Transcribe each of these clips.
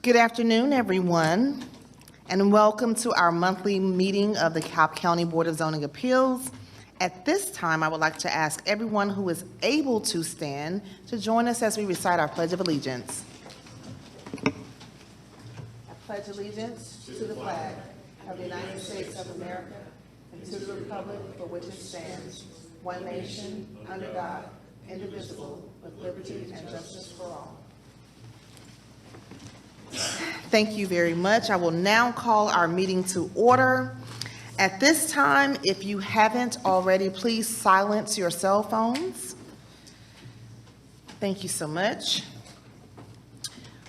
Good afternoon, everyone, and welcome to our monthly meeting of the Cobb County Board of Zoning Appeals. At this time, I would like to ask everyone who is able to stand to join us as we recite our Pledge of Allegiance. I pledge allegiance to the flag of the United States of America and to the republic for which it stands, one nation, under God, indivisible, with liberty and justice for all. Thank you very much. I will now call our meeting to order. At this time, if you haven't already, please silence your cell phones. Thank you so much.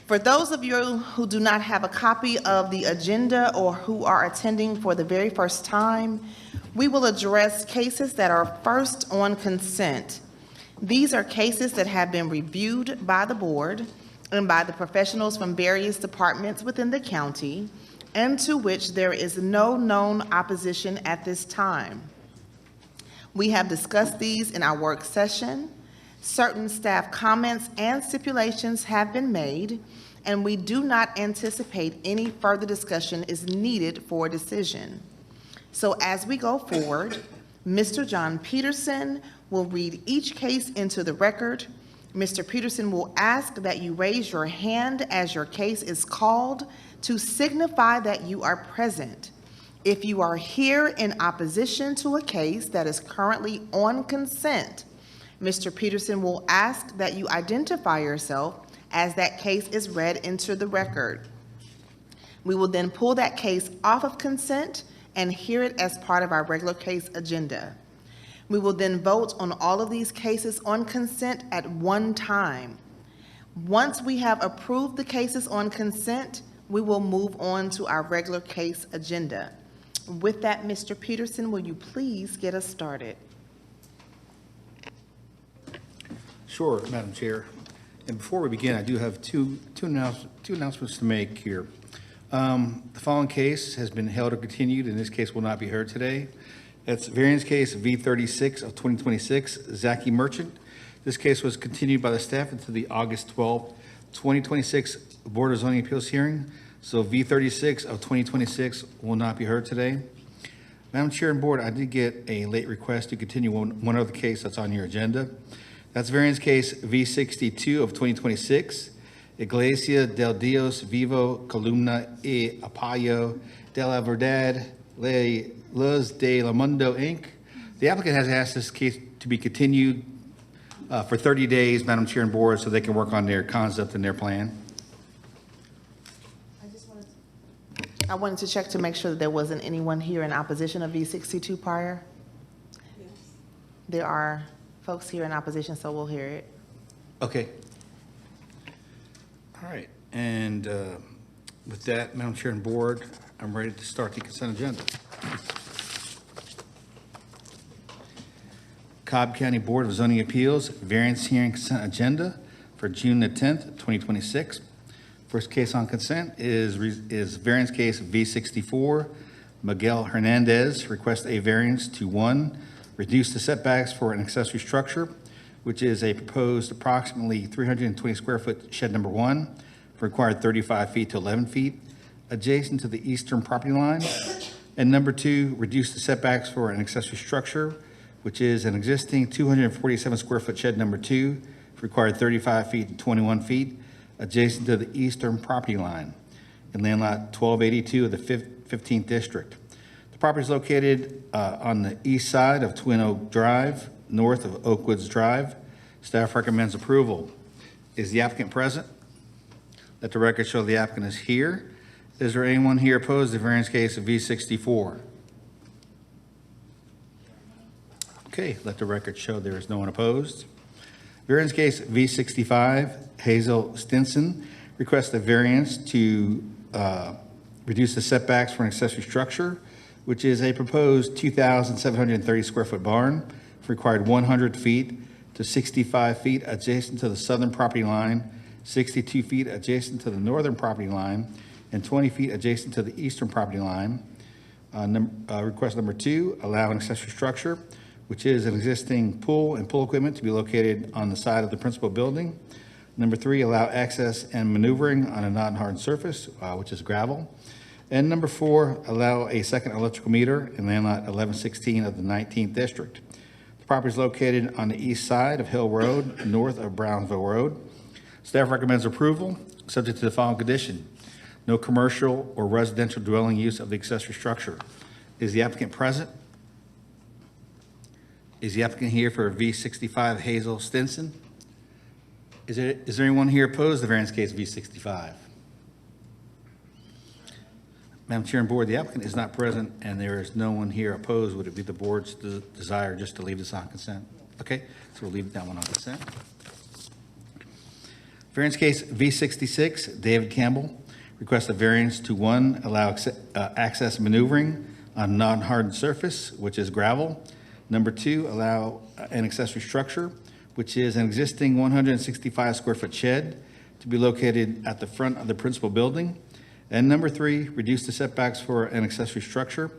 For those of you who do not have a copy of the agenda or who are attending for the very first time, we will address cases that are first on consent. These are cases that have been reviewed by the board and by the professionals from various departments within the county, and to which there is no known opposition at this time. We have discussed these in our work session. Certain staff comments and stipulations have been made, and we do not anticipate any further discussion is needed for a decision. So as we go forward, Mr. John Peterson will read each case into the record. Mr. Peterson will ask that you raise your hand as your case is called to signify that you are present. If you are here in opposition to a case that is currently on consent, Mr. Peterson will ask that you identify yourself as that case is read into the record. We will then pull that case off of consent and hear it as part of our regular case agenda. We will then vote on all of these cases on consent at one time. Once we have approved the cases on consent, we will move on to our regular case agenda. With that, Mr. Peterson, will you please get us started? Sure, Madam Chair. And before we begin, I do have two announcements to make here. The following case has been held or continued, and this case will not be heard today. That's variance case V36 of 2026, Zaki Merchant. This case was continued by the staff into the August 12, 2026 Board of Zoning Appeals hearing. So V36 of 2026 will not be heard today. Madam Chair and Board, I did get a late request to continue one other case that's on your agenda. That's variance case V62 of 2026, Iglesia del Dios Vivo Columna y Apoyo de la Verdad La Luz de la Mundo, Inc. The applicant has asked this case to be continued for 30 days, Madam Chair and Board, so they can work on their concept and their plan. I wanted to check to make sure that there wasn't anyone here in opposition of V62 prior. Yes. There are folks here in opposition, so we'll hear it. Okay. All right. And with that, Madam Chair and Board, I'm ready to start the consent agenda. Cobb County Board of Zoning Appeals, variance hearing consent agenda for June the 10th, 2026. First case on consent is variance case V64. Miguel Hernandez requests a variance to 1, reduce the setbacks for an accessory structure, which is a proposed approximately 320 square foot shed number 1, required 35 feet to 11 feet, adjacent to the eastern property line. And number 2, reduce the setbacks for an accessory structure, which is an existing 247 square foot shed number 2, required 35 feet to 21 feet, adjacent to the eastern property line in land lot 1282 of the 15th district. The property is located on the east side of Twin Oak Drive, north of Oakwoods Drive. Staff recommends approval. Is the applicant present? Let the record show the applicant is here. Is there anyone here opposed to variance case of V64? Okay, let the record show there is no one opposed. Variance case V65, Hazel Stinson requests a variance to reduce the setbacks for an accessory structure, which is a proposed 2,730 square foot barn, required 100 feet to 65 feet adjacent to the southern property line, 62 feet adjacent to the northern property line, and 20 feet adjacent to the eastern property line. Request number 2, allow an accessory structure which is an existing pool and pool equipment to be located on the side of the principal building. Number 3, allow access and maneuvering on a non-hardened surface, which is gravel. And number 4, allow a second electrical meter in land lot 1116 of the 19th district. The property is located on the east side of Hill Road, north of Brownsville Road. Staff recommends approval, subject to the following condition: no commercial or residential dwelling use of the accessory structure. Is the applicant present? Is the applicant here for V65 Hazel Stinson? Is there anyone here opposed to variance case V65? Madam Chair and Board, the applicant is not present and there is no one here opposed. Would it be the board's desire just to leave this on consent? Okay, so we'll leave that one on consent. Variance case V66, David Campbell requests a variance to 1, allow access maneuvering on non-hardened surface, which is gravel. Number 2, allow an accessory structure, which is an existing 165 square foot shed to be located at the front of the principal building. And number 3, reduce the setbacks for an accessory structure,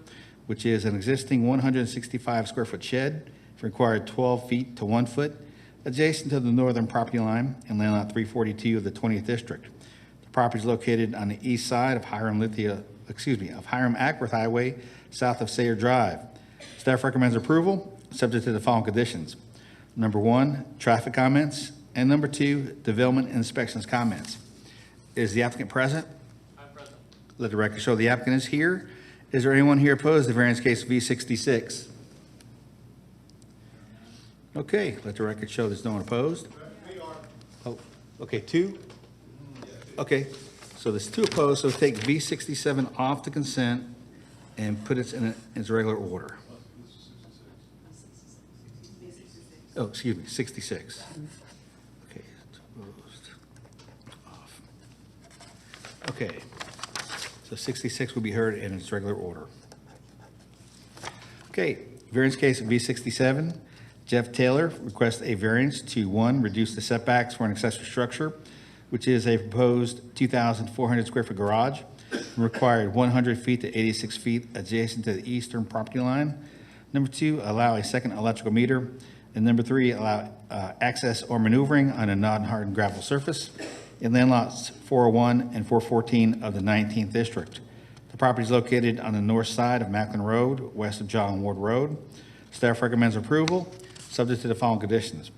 which is an existing 165 square foot shed required 12 feet to 1 foot, adjacent to the northern property line in land lot 342 of the 20th district. The property is located on the east side of Hiram Ackworth Highway, south of Sayre Drive. Staff recommends approval, subject to the following conditions. Number 1, traffic comments, and number 2, development inspections comments. Is the applicant present? I'm present. Let the record show the applicant is here. Is there anyone here opposed to variance case V66? Okay, let the record show there's no one opposed. Oh, okay, 2? Okay, so there's 2 opposed, so take V67 off the consent and put it in its regular order. Oh, excuse me, 66. Okay, it's opposed, off. Okay, so 66 will be heard in its regular order. Okay, variance case V67, Jeff Taylor requests a variance to 1, reduce the setbacks for an accessory structure, which is a proposed 2,400 square foot garage, required 100 feet to 86 feet adjacent to the eastern property line. Number 2, allow a second electrical meter. And number 3, allow access or maneuvering on a non-hardened gravel surface in land lots 401 and 414 of the 19th district. The property is located on the north side of Macklin Road, west of John Ward Road. Staff recommends approval, subject to the following conditions.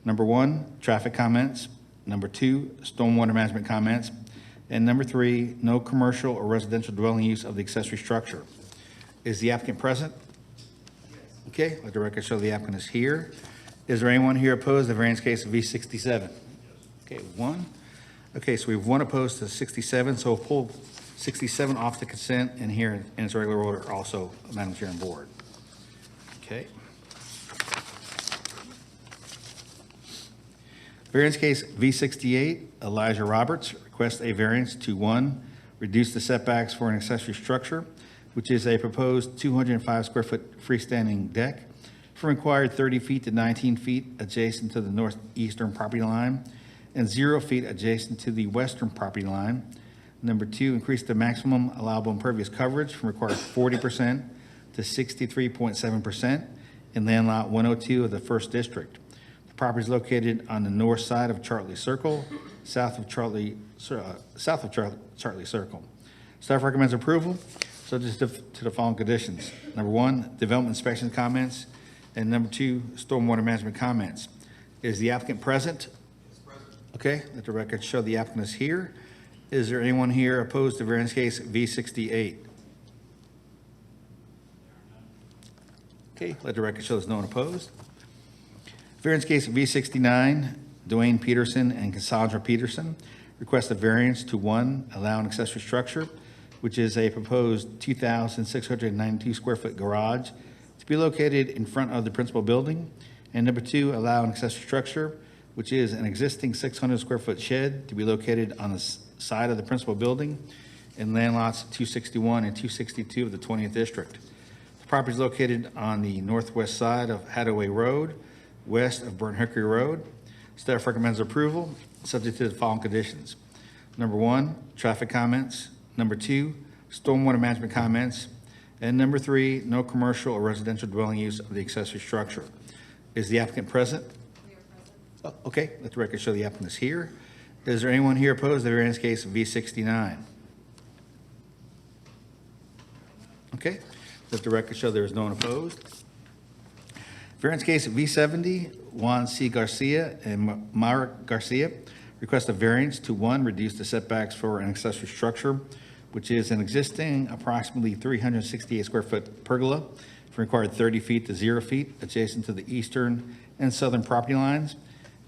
Number 1, traffic comments. Number 2, stormwater management comments. And number 3, no commercial or residential dwelling use of the accessory structure. Is the applicant present? Okay, let the record show the applicant is here. Is there anyone here opposed to variance case V67? Okay, 1. Okay, so we have 1 opposed to 67, so we'll pull 67 off the consent and here in its regular order also, Madam Chair and Board. Okay. Variance case V68, Elijah Roberts requests a variance to 1, reduce the setbacks for an accessory structure, which is a proposed 205 square foot freestanding deck from required 30 feet to 19 feet adjacent to the northeastern property line and 0 feet adjacent to the western property line. Number 2, increase the maximum allowable impervious coverage from required 40% to 63.7% in land lot 102 of the 1st district. The property is located on the north side of Chartley Circle, south of Chartley Circle. Staff recommends approval, subject to the following conditions. Number 1, development inspection comments, and number 2, stormwater management comments. Is the applicant present? Yes, present. Okay, let the record show the applicant is here. Is there anyone here opposed to variance case V68? Okay, let the record show there's no one opposed. Variance case V69, Dwayne Peterson and Cassandra Peterson request a variance to 1, allow an accessory structure, which is a proposed 2,692 square foot garage to be located in front of the principal building. And number 2, allow an accessory structure, which is an existing 600 square foot shed to be located on the side of the principal building in land lots 261 and 262 of the 20th district. The property is located on the northwest side of Hadaway Road, west of Burnt Hickory Road. Staff recommends approval, subject to the following conditions. Number 1, traffic comments. Number 2, stormwater management comments. And number 3, no commercial or residential dwelling use of the accessory structure. Is the applicant present? Oh, okay, let the record show the applicant is here. Is there anyone here opposed to the variance case V69? Okay, let the record show there is no one opposed. Variance case V70, Juan C. Garcia and Myra Garcia request a variance to, 1, reduce the setbacks for an accessory structure, which is an existing approximately 368 square foot pergola from required 30 feet to 0 feet adjacent to the eastern and southern property lines.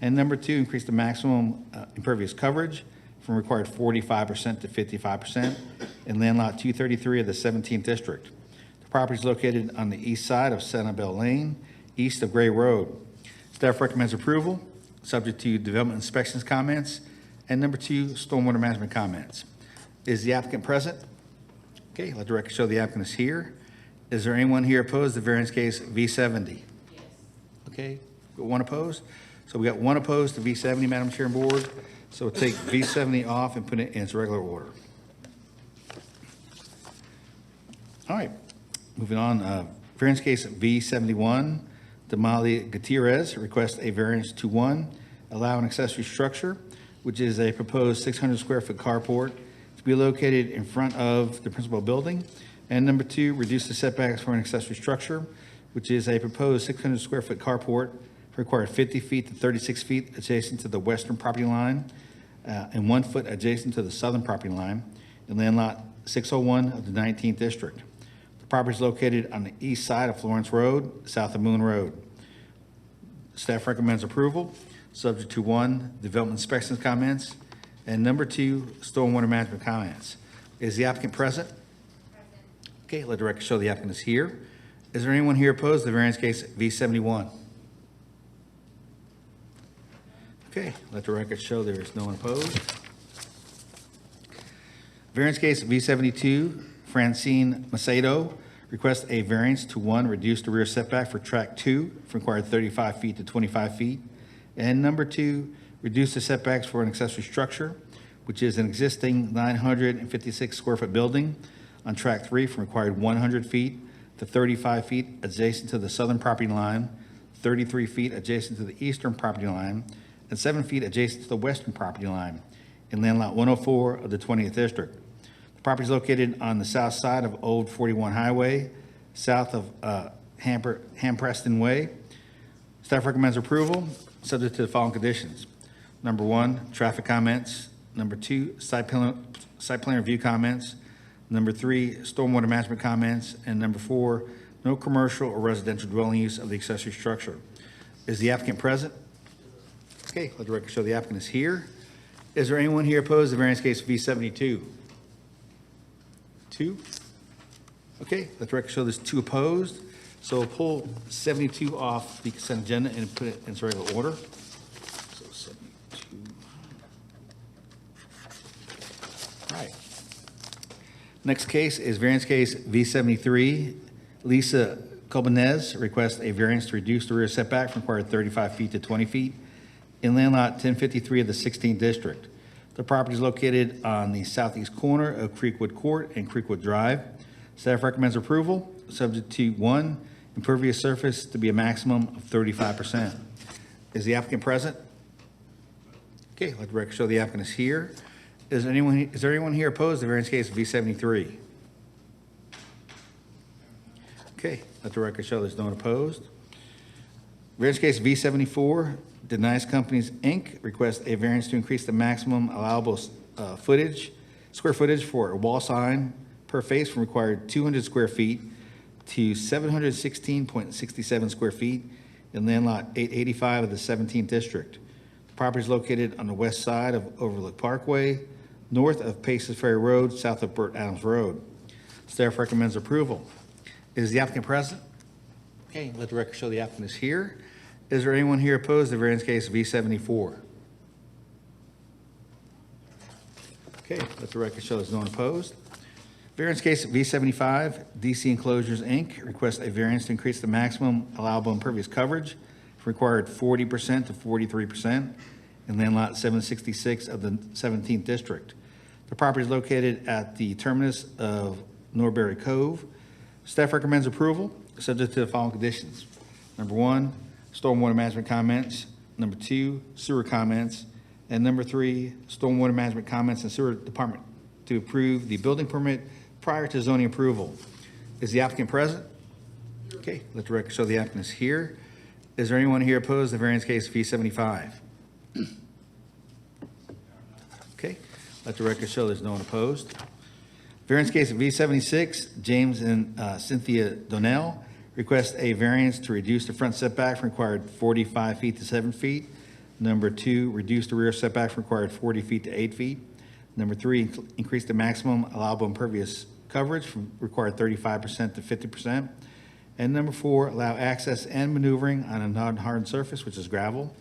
And number 2, increase the maximum impervious coverage from required 45% to 55% in land lot 233 of the 17th district. The property is located on the east side of Sanibel Lane, east of Gray Road. Staff recommends approval, subject to development inspections comments, and number 2, stormwater management comments. Is the applicant present? Okay, let the record show the applicant is here. Is there anyone here opposed to variance case V70? Yes. Okay, got one opposed? So we got one opposed to V70, Madam Chair and Board. So we'll take V70 off and put it in its regular order. All right, moving on. Variance case V71, Damali Gutierrez requests a variance to, 1, allow an accessory structure, which is a proposed 600 square foot carport to be located in front of the principal building. And number 2, reduce the setbacks for an accessory structure, which is a proposed 600 square foot carport required 50 feet to 36 feet adjacent to the western property line and 1 foot adjacent to the southern property line in land lot 601 of the 19th district. The property is located on the east side of Florence Road, south of Moon Road. Staff recommends approval, subject to, 1, development inspections comments, and number 2, stormwater management comments. Is the applicant present? Okay, let the record show the applicant is here. Is there anyone here opposed to the variance case V71? Okay, let the record show there is no one opposed. Variance case V72, Francine Macedo requests a variance to, 1, reduce the rear setback for track 2 from required 35 feet to 25 feet. And number 2, reduce the setbacks for an accessory structure, which is an existing 956 square foot building on track 3 from required 100 feet to 35 feet adjacent to the southern property line, 33 feet adjacent to the eastern property line, and 7 feet adjacent to the western property line in land lot 104 of the 20th district. The property is located on the south side of Old 41 Highway, south of Hampreston Way. Staff recommends approval, subject to the following conditions. Number 1, traffic comments. Number 2, site plan review comments. Number 3, stormwater management comments. And number 4, no commercial or residential dwelling use of the accessory structure. Is the applicant present? Okay, let the record show the applicant is here. Is there anyone here opposed to variance case V72? 2? Okay, let the record show there's 2 opposed. So we'll pull 72 off the consent agenda and put it in its regular order. So 72. All right. Next case is variance case V73. Lisa Cobanez requests a variance to reduce the rear setback from required 35 feet to 20 feet in land lot 1053 of the 16th district. The property is located on the southeast corner of Creekwood Court and Creekwood Drive. Staff recommends approval, subject to, 1, impervious surface to be a maximum of 35%. Is the applicant present? Okay, let the record show the applicant is here. Is there anyone here opposed to variance case V73? Okay, let the record show there's no one opposed. Variance case V74, Denies Companies, Inc. requests a variance to increase the maximum allowable square footage for a wall sign per face from required 200 square feet to 716.67 square feet in land lot 885 of the 17th district. The property is located on the west side of Overlook Parkway, north of Paces Ferry Road, south of Burt Adams Road. Staff recommends approval. Is the applicant present? Okay, let the record show the applicant is here. Is there anyone here opposed to variance case V74? Okay, let the record show there's no one opposed. Variance case V75, DC Enclosures, Inc. requests a variance to increase the maximum allowable impervious coverage from required 40% to 43% in land lot 766 of the 17th district. The property is located at the terminus of Norbury Cove, Staff recommends approval, subject to the following conditions. Number 1, stormwater management comments. Number 2, sewer comments. And number 3, stormwater management comments and sewer department to approve the building permit prior to zoning approval. Is the applicant present? Okay, let the record show the applicant is here. Is there anyone here opposed to variance case V75? Okay, let the record show there's no one opposed. Variance case V76, James and Cynthia Donnell request a variance to reduce the front setback from required 45 feet to 7 feet. Number 2, reduce the rear setback from required 40 feet to 8 feet. Number 3, increase the maximum allowable impervious coverage from required 35% to 50%. And number 4, allow access and maneuvering on a non-hardened surface, which is gravel.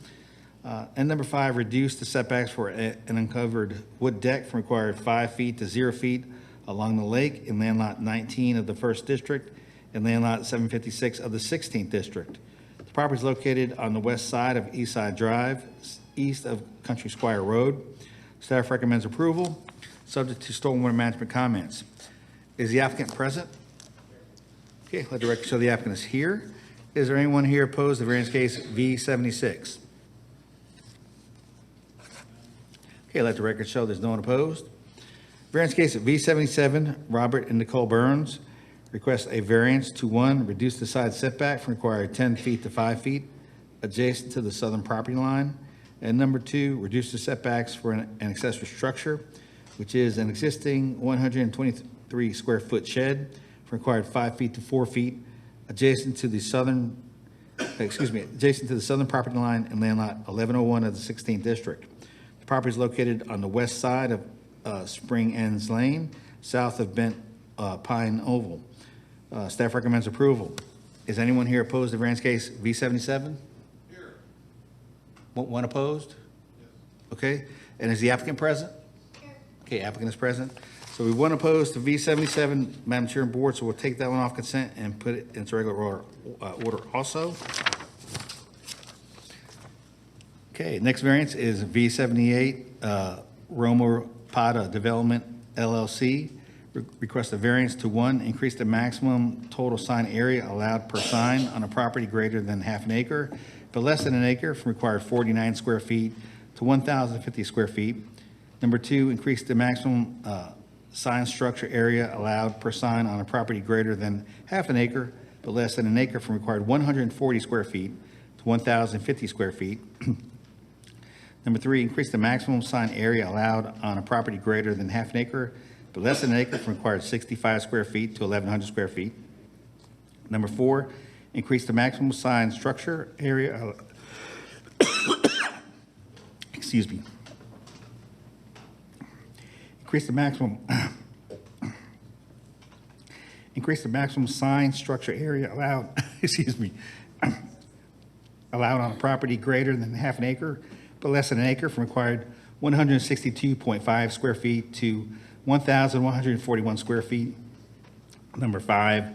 And number 5, reduce the setbacks for an uncovered wood deck from required 5 feet to 0 feet along the lake in land lot 19 of the 1st District and land lot 756 of the 16th District. The property is located on the west side of East Side Drive, east of Country Squire Road. Staff recommends approval, subject to stormwater management comments. Is the applicant present? Okay, let the record show the applicant is here. Is there anyone here opposed to variance case V76? Okay, let the record show there's no one opposed. Variance case at V77, Robert and Nicole Burns request a variance to 1, reduce the side setback from required 10 feet to 5 feet adjacent to the southern property line. And number 2, reduce the setbacks for an accessory structure, which is an existing 123 square foot shed from required 5 feet to 4 feet adjacent to the southern property line in land lot 1101 of the 16th District. The property is located on the west side of Spring Ends Lane, south of Bent Pine Oval. Staff recommends approval. Is anyone here opposed to variance case V77? Here. One opposed? Yes. Okay, and is the applicant present? Here. Okay, applicant is present. So we have one opposed to V77, Madam Chair and Board, so we'll take that one off consent and put it into regular order also. Okay, next variance is V78, Roma Pata Development LLC. Request a variance to 1, increase the maximum total sign area allowed per sign on a property greater than half an acre, but less than an acre from required 49 square feet to 1,050 square feet. Number 2, increase the maximum sign structure area allowed per sign on a property greater than half an acre, but less than an acre from required 140 square feet to 1,050 square feet. Number 3, increase the maximum sign area allowed on a property greater than half an acre, but less than an acre from required 65 square feet to 1,100 square feet. Number 4, increase the maximum sign structure area, excuse me. Increase the maximum sign structure area allowed, excuse me, allowed on a property greater than half an acre, but less than an acre from required 162.5 square feet to 1,141 square feet. Number 5,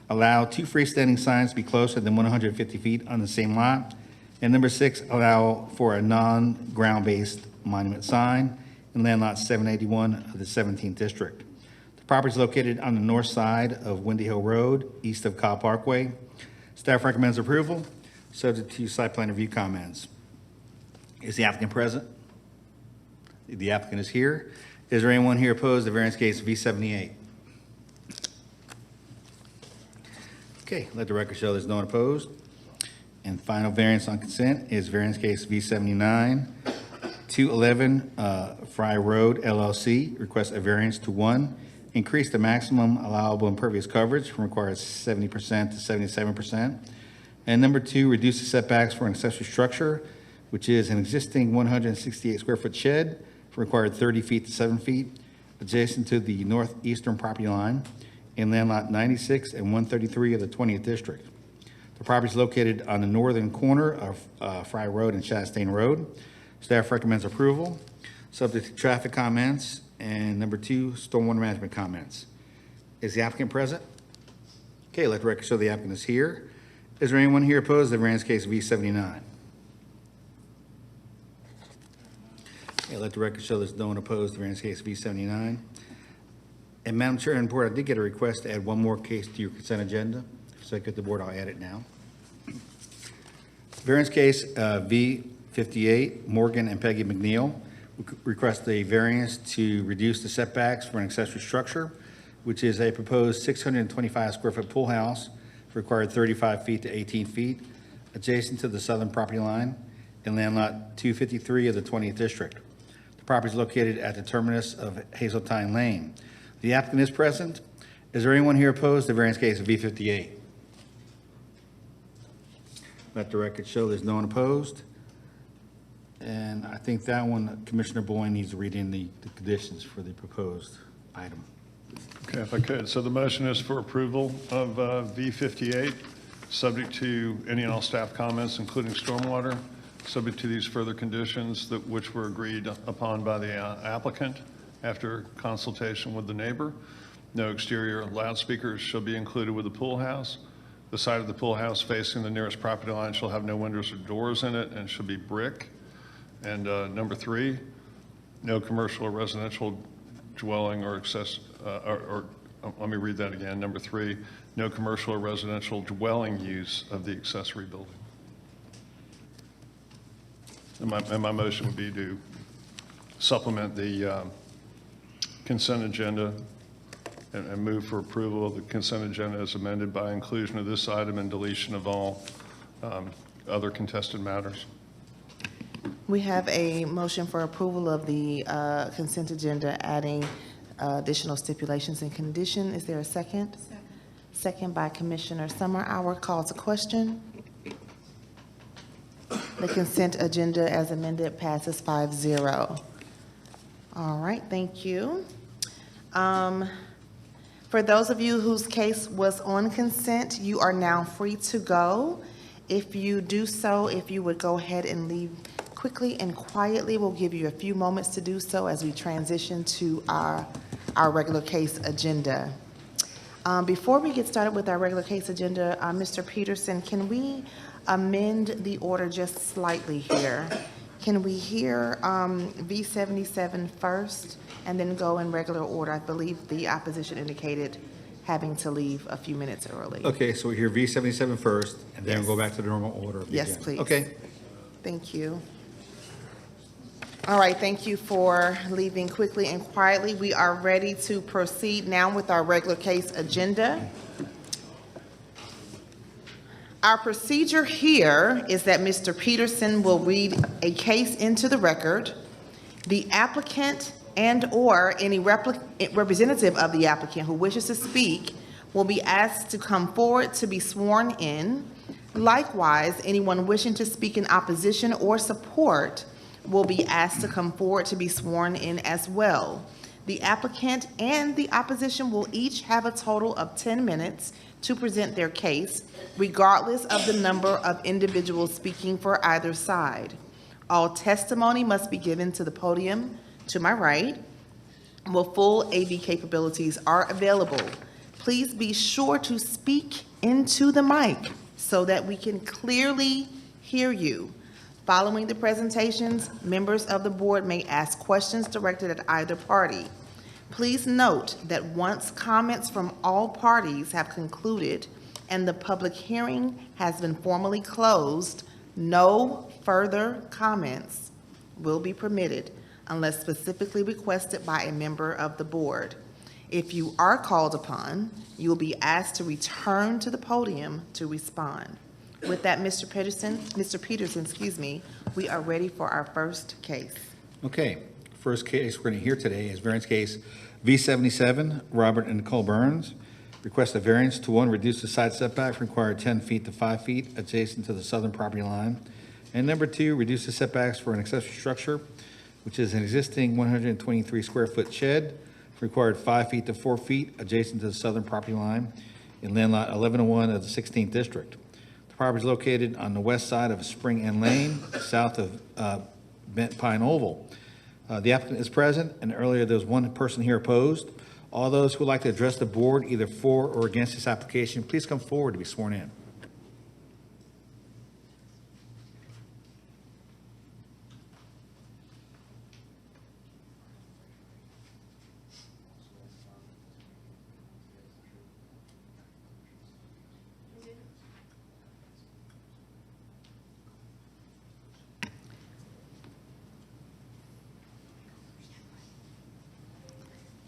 allow 2 freestanding signs to be closer than 150 feet on the same lot. And number 6, allow for a non-ground-based monument sign in land lot 781 of the 17th District. The property is located on the north side of Windy Hill Road, east of Cobb Parkway. Staff recommends approval, subject to site plan review comments. Is the applicant present? The applicant is here. Is there anyone here opposed to variance case V78? Okay, let the record show there's no one opposed. And final variance on consent is variance case V79, 211 Fry Road LLC. Requests a variance to 1, increase the maximum allowable impervious coverage from required 70% to 77%. And number 2, reduce the setbacks for an accessory structure, which is an existing 168 square foot shed from required 30 feet to 7 feet adjacent to the northeastern property line in land lot 96 and 133 of the 20th District. The property is located on the northern corner of Fry Road and Chastain Road. Staff recommends approval, subject to traffic comments, and number 2, stormwater management comments. Is the applicant present? Okay, let the record show the applicant is here. Is there anyone here opposed to variance case V79? Okay, let the record show there's no one opposed to variance case V79. And Madam Chair and Board, I did get a request to add one more case to your consent agenda. So I get the board, I'll add it now. Variance case V58, Morgan and Peggy McNeil request a variance to reduce the setbacks for an accessory structure, which is a proposed 625 square foot pool house, required 35 feet to 18 feet, adjacent to the southern property line in land lot 253 of the 20th District. The property is located at the terminus of Hazeltine Lane. The applicant is present. Is there anyone here opposed to variance case V58? Let the record show there's no one opposed. And I think that one, Commissioner Boyne needs to read in the conditions for the proposed item. Okay, if I could. So the motion is for approval of V58, subject to any and all staff comments, including stormwater, subject to these further conditions that which were agreed upon by the applicant after consultation with the neighbor. No exterior loudspeakers shall be included with the pool house. The side of the pool house facing the nearest property line shall have no windows or doors in it and should be brick. And number 3, no commercial or residential dwelling or let me read that again. Number 3, no commercial or residential dwelling use of the accessory building. And my motion would be to supplement the consent agenda and move for approval of the consent agenda as amended by inclusion of this item and deletion of all other contested matters. We have a motion for approval of the consent agenda, adding additional stipulations and condition. Is there a second? Second by Commissioner Summer. Our call to question. The consent agenda as amended passes 5-0. All right, thank you. For those of you whose case was on consent, you are now free to go. If you do so, if you would go ahead and leave quickly and quietly, we'll give you a few moments to do so as we transition to our regular case agenda. Before we get started with our regular case agenda, Mr. Peterson, can we amend the order just slightly here? Can we hear V77 first and then go in regular order? I believe the opposition indicated having to leave a few minutes early. Okay, so we hear V77 first, and then Yes. we'll go back to the normal order of the Yes, agenda. please. Okay. Thank you. All right, thank you for leaving quickly and quietly. We are ready to proceed now with our regular case agenda. Our procedure here is that Mr. Peterson will read a case into the record. The applicant and/or any representative of the applicant who wishes to speak will be asked to come forward to be sworn in. Likewise, anyone wishing to speak in opposition or support will be asked to come forward to be sworn in as well. The applicant and the opposition will each have a total of 10 minutes to present their case, regardless of the number of individuals speaking for either side. All testimony must be given to the podium to my right, where full AV capabilities are available. Please be sure to speak into the mic so that we can clearly hear you. Following the presentations, members of the board may ask questions directed at either party. Please note that once comments from all parties have concluded and the public hearing has been formally closed, no further comments will be permitted unless specifically requested by a member of the board. If you are called upon, you will be asked to return to the podium to respond. With that, Mr. Peterson, we are ready for our first case. Okay, first case we're going to hear today is variance case V77, Robert and Nicole Burns. Request a variance to 1, reduce the side setback from required 10 feet to 5 feet adjacent to the southern property line. And number 2, reduce the setbacks for an accessory structure, which is an existing 123 square foot shed, required 5 feet to 4 feet adjacent to the southern property line in land lot 1101 of the 16th District. The property is located on the west side of Spring End Lane, south of Bent Pine Oval. The applicant is present, and earlier there was one person here opposed. All those who would like to address the board either for or against this application, please come forward to be sworn in.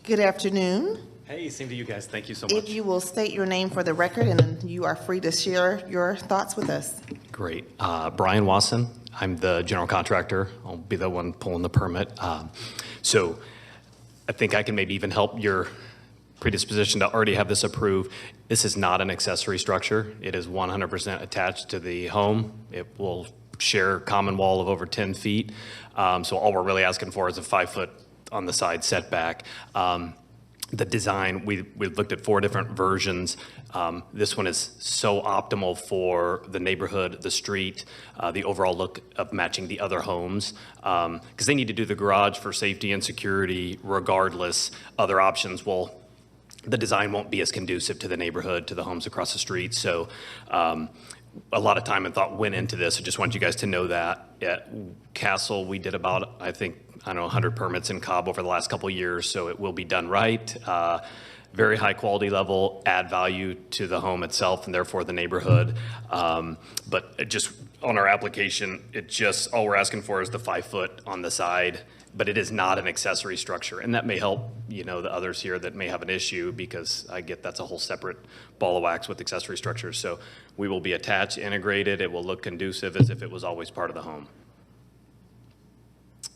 Good afternoon. Hey, same to you guys. Thank you so If much. you will state your name for the record, and then you are free to share your thoughts with us. Great. Brian Wasson. I'm the general contractor. I'll be the one pulling the permit. So I think I can maybe even help your predisposition to already have this approved. This is not an accessory structure. It is 100% attached to the home. It will share a common wall of over 10 feet. So all we're really asking for is a 5-foot on the side setback. The design, we looked at 4 different versions. This one is so optimal for the neighborhood, the street, the overall look of matching the other homes. Because they need to do the garage for safety and security regardless. Other options will, the design won't be as conducive to the neighborhood, to the homes across the street. So a lot of time and thought went into this. I just want you guys to know that. At Castle, we did about, I don't know, 100 permits in Cobb over the last couple of years, so it will be done right. Very high quality level, add value to the home itself and therefore the neighborhood. But it just on our application, all we're asking for is the 5-foot on the side, but it is not an accessory structure. And that may help, the others here that may have an issue, because I get that's a whole separate ball of wax with accessory structures. So we will be attached, integrated. It will look conducive as if it was always part of the home.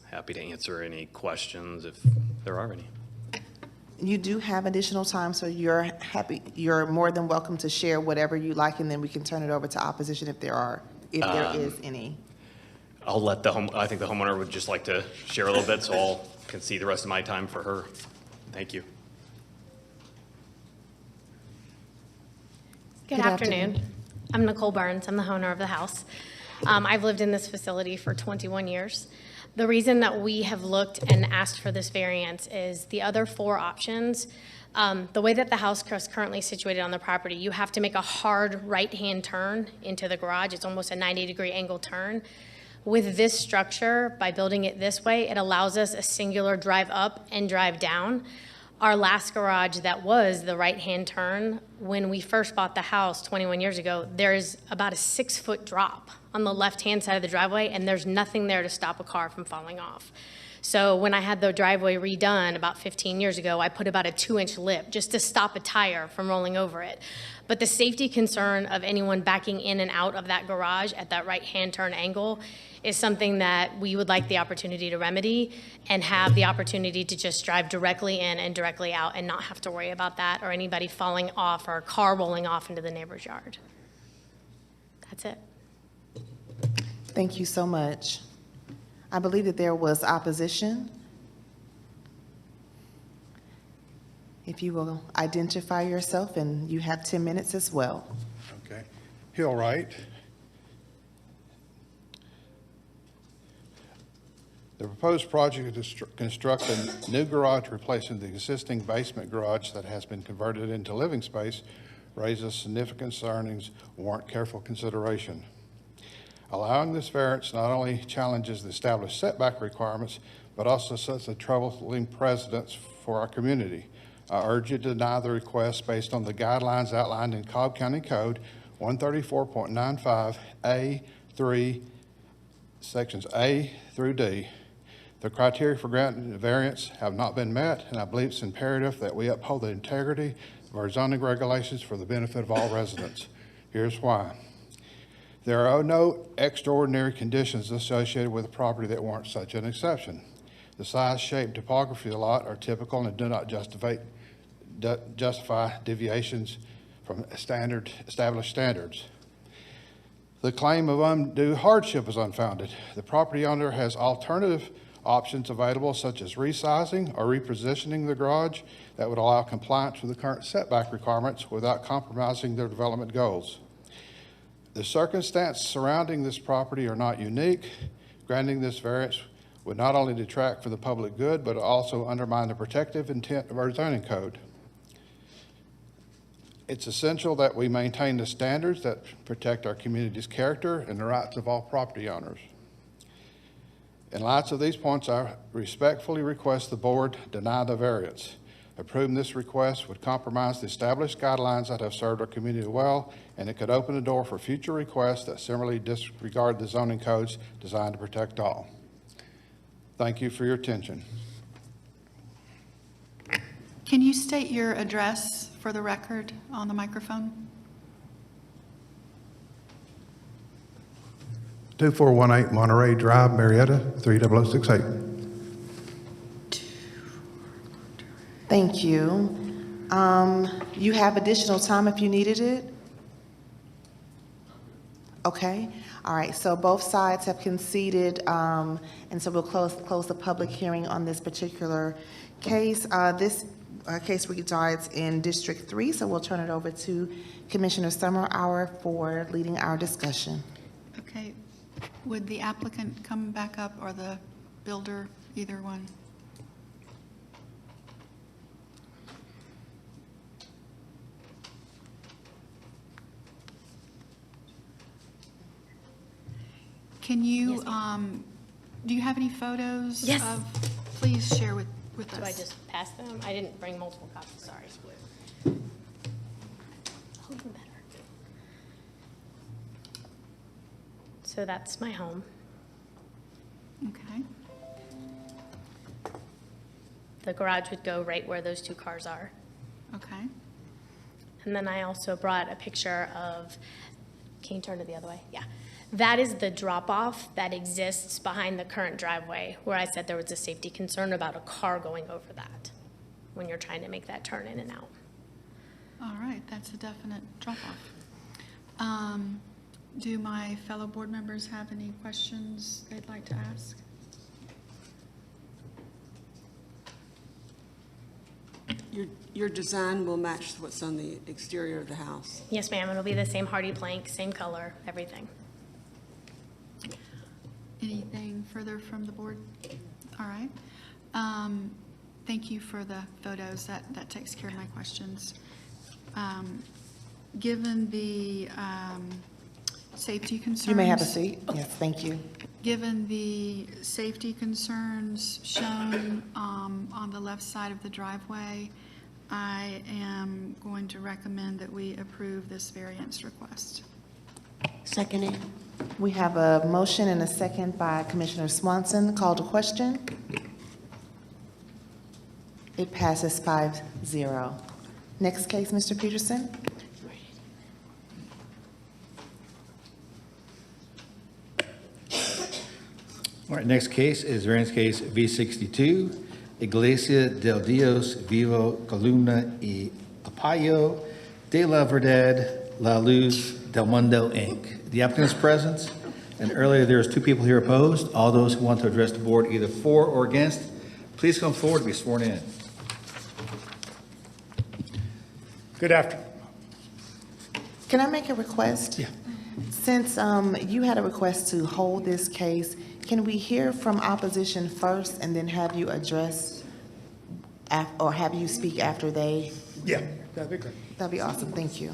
Happy to answer any questions if there are any. You do have additional time, so you're more than welcome to share whatever you like, and then we can turn it over to opposition if there is any. I'll let I think the homeowner would just like to share a little bit, so I'll concede the rest of my time for her. Thank you. Good afternoon. I'm Nicole Burns. I'm the owner of the house. I've lived in this facility for 21 years. The reason that we have looked and asked for this variance is the other 4 options. The way that the house is currently situated on the property, you have to make a hard right-hand turn into the garage. It's almost a 90-degree angle turn. With this structure, by building it this way, it allows us a singular drive up and drive down. Our last garage that was the right-hand turn, when we first bought the house 21 years ago, there's about a 6-foot drop on the left-hand side of the driveway, and there's nothing there to stop a car from falling off. So when I had the driveway redone about 15 years ago, I put about a 2-inch lip just to stop a tire from rolling over it. But the safety concern of anyone backing in and out of that garage at that right-hand turn angle is something that we would like the opportunity to remedy and have the opportunity to just drive directly in and directly out and not have to worry about that or anybody falling off or a car rolling off into the neighbor's yard. That's it. Thank you so much. I believe that there was opposition. If you will identify yourself, and you have 10 minutes as well. Okay. Hillwright. The proposed project is to construct a new garage replacing the existing basement garage that has been converted into living space raises significant concerns, warrant careful consideration. Allowing this variance not only challenges the established setback requirements, but also sets a troubling precedent for our community. I urge you to deny the request based on the guidelines outlined in Cobb County Code 134.95 A3, sections A through D. The criteria for granting the variance have not been met, and I believe it's imperative that we uphold the integrity of our zoning regulations for the benefit of all residents. Here's why. There are no extraordinary conditions associated with the property that warrant such an exception. The size, shape, topography of the lot are typical and do not justify deviations from established standards. The claim of undue hardship is unfounded. The property owner has alternative options available, such as resizing or repositioning the garage that would allow compliance with the current setback requirements without compromising their development goals. The circumstances surrounding this property are not unique. Granting this variance would not only detract from the public good, but also undermine the protective intent of our zoning code. It's essential that we maintain the standards that protect our community's character and the rights of all property owners. In light of these points, I respectfully request the board deny the variance. Approving this request would compromise the established guidelines that have served our community well, and it could open the door for future requests that similarly disregard the zoning codes designed to protect all. Thank you for your attention. Can you state your address for the record on the microphone? 2418 Monterey Drive, Marietta, 30068. Thank you. You have additional time if you needed it? Okay, all right, so both sides have conceded, and so we'll close the public hearing on this particular case. This case resides in District 3, so we'll turn it over to Commissioner Summerhour for leading our discussion. Okay. Would the applicant come back up or the builder, either one? Can you, do you have any photos? Yes. Please share with us. Do I just pass them? I didn't bring multiple copies, sorry. Oh, even better. So that's my home. Okay. The garage would go right where those two cars are. Okay. And then I also brought a picture of, can you turn it the other way? Yeah. That is the drop-off that exists behind the current driveway, where I said there was a safety concern about a car going over that when you're trying to make that turn in and out. All right, that's a definite drop-off. Do my fellow board members have any questions they'd like to ask? Your design will match what's on the exterior of the house. Yes, ma'am, it'll be the same hardy plank, same color, everything. Anything further from the board? All right. Thank you for the photos. That takes care of my questions. Given the safety concerns. You may have a seat. Yes, thank you. Given the safety concerns shown on the left side of the driveway, I am going to recommend that we approve this variance request. Seconded. We have a motion and a second by Commissioner Swanson. Call to question. It passes 5-0. Next case, Mr. Peterson. All right, next case is variance case V62, Iglesia del Dios Vivo Columna y Apoyo de la Verdad La Luz del Mundo, Inc. The applicant is present, and earlier there was 2 people here opposed. All those who want to address the board either for or against, please come forward to be sworn in. Good afternoon. Can I make a request? Yeah. Since you had a request to hold this case, can we hear from opposition first and then have you address, or have you speak after they? Yeah, that'd be great. That'd be awesome, thank you.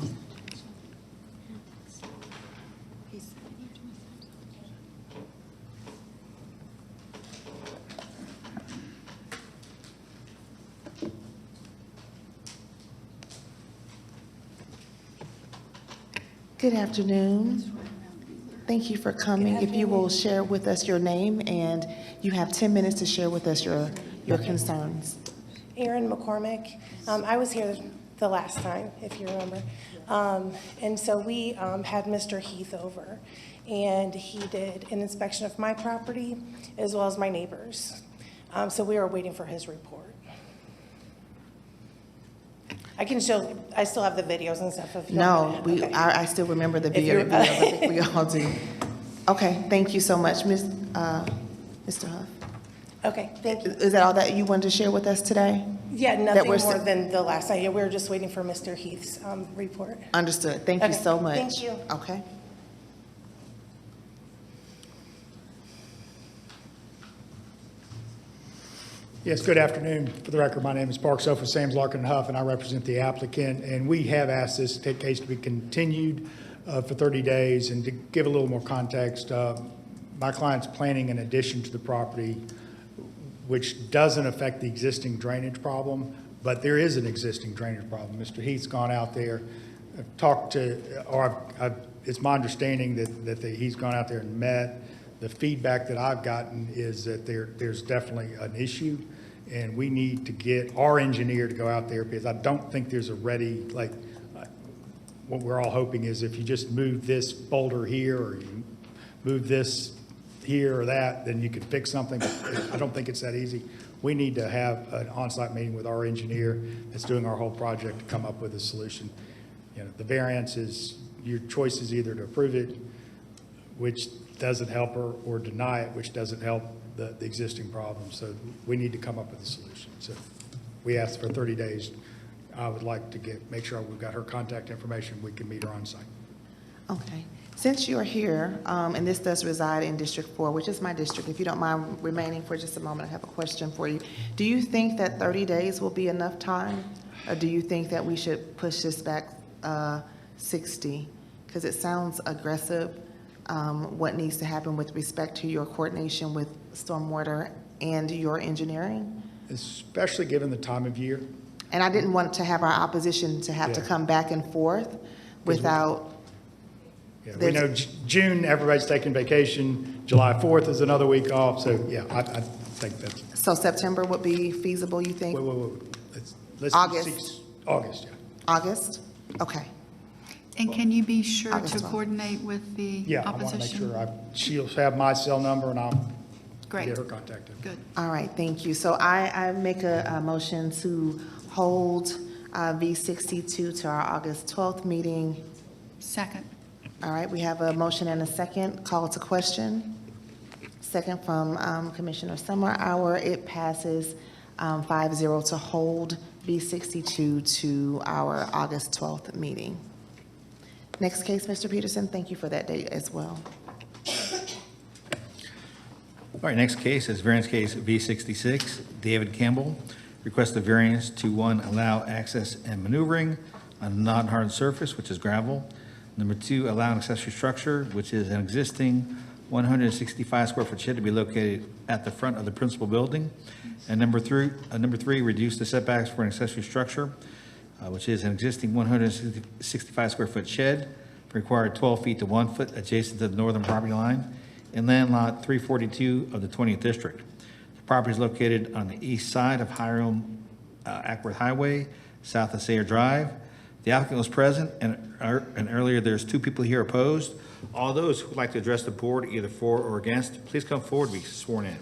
Good afternoon. Thank you for coming. If you will share with us your name, and you have 10 minutes to share with us your concerns. Erin McCormick. I was here the last time, if you remember. And so we had Mr. Heath over, and he did an inspection of my property as well as my neighbors. So we are waiting for his report. I can show, I still have the videos and stuff if you No, want. Okay. I still remember the If video. you're- I think we all do. Okay, thank you so much, Mr. Huff. Okay, thank you. Is that all that you wanted to share with us today? Yeah, That nothing we're more s- than the last night. Yeah, we were just waiting for Mr. Heath's report. Understood. Thank you Okay, so much. thank you. Okay. Yes, good afternoon. For the record, my name is Park Sofa Sams Larkin and Huff, and I represent the applicant. And we have asked this case to be continued for 30 days. And to give a little more context, my client's planning an addition to the property, which doesn't affect the existing drainage problem, but there is an existing drainage problem. Mr. Heath's gone out there, talked to, or it's my understanding that he's gone out there and met. The feedback that I've gotten is that there's definitely an issue, And we need to get our engineer to go out there because I don't think there's a ready, what we're all hoping is if you just move this boulder here or you move this here or that, then you can fix something. I don't think it's that easy. We need to have an on-site meeting with our engineer that's doing our whole project to come up with a solution. The variance is, your choice is either to approve it, which doesn't help her, or deny it, which doesn't help the existing problem. So we need to come up with a solution. So we asked for 30 days. I would like to make sure we've got her contact information. We can meet her on site. Okay. Since you're here, and this does reside in District 4, which is my district, if you don't mind remaining for just a moment, I have a question for you. Do you think that 30 days will be enough time? Or do you think that we should push this back 60? Because it sounds aggressive, what needs to happen with respect to your coordination with stormwater and your engineering? Especially given the time of year. And I didn't want to have our opposition to have to Yeah. come back and forth without. Yeah, we know June, everybody's taking vacation. July 4th is another week off. So, yeah, I think that's. So September would be feasible, you think? Wait. Let's August. August, yeah. August? Okay. And can you be sure August to 12th. coordinate with the Yeah, I want to make opposition? sure she'll have my cell number and I'll Great, get her contacted. good. All right, thank you. So I make a motion to hold V62 to our August 12th meeting. Second. All right, we have a motion and a second. Call to question. Second from Commissioner Summer. It passes 5-0 to hold V62 to our August 12th meeting. Next case, Mr. Peterson, thank you for that date as well. All right, next case is variance case V66. David Campbell requests a variance to, 1, allow access and maneuvering on a non-hard surface, which is gravel. Number 2, allow an accessory structure, which is an existing 165 square foot shed to be located at the front of the principal building. And number three, reduce the setbacks for an accessory structure, which is an existing 165 square foot shed, required 12 feet to 1 foot adjacent to the northern property line in land lot 342 of the 20th district. The property is located on the east side of Hiram Ackworth Highway, south of Sayre Drive. The applicant was present, and earlier there's 2 people here opposed. All those who would like to address the board, either for or against, please come forward and be sworn in.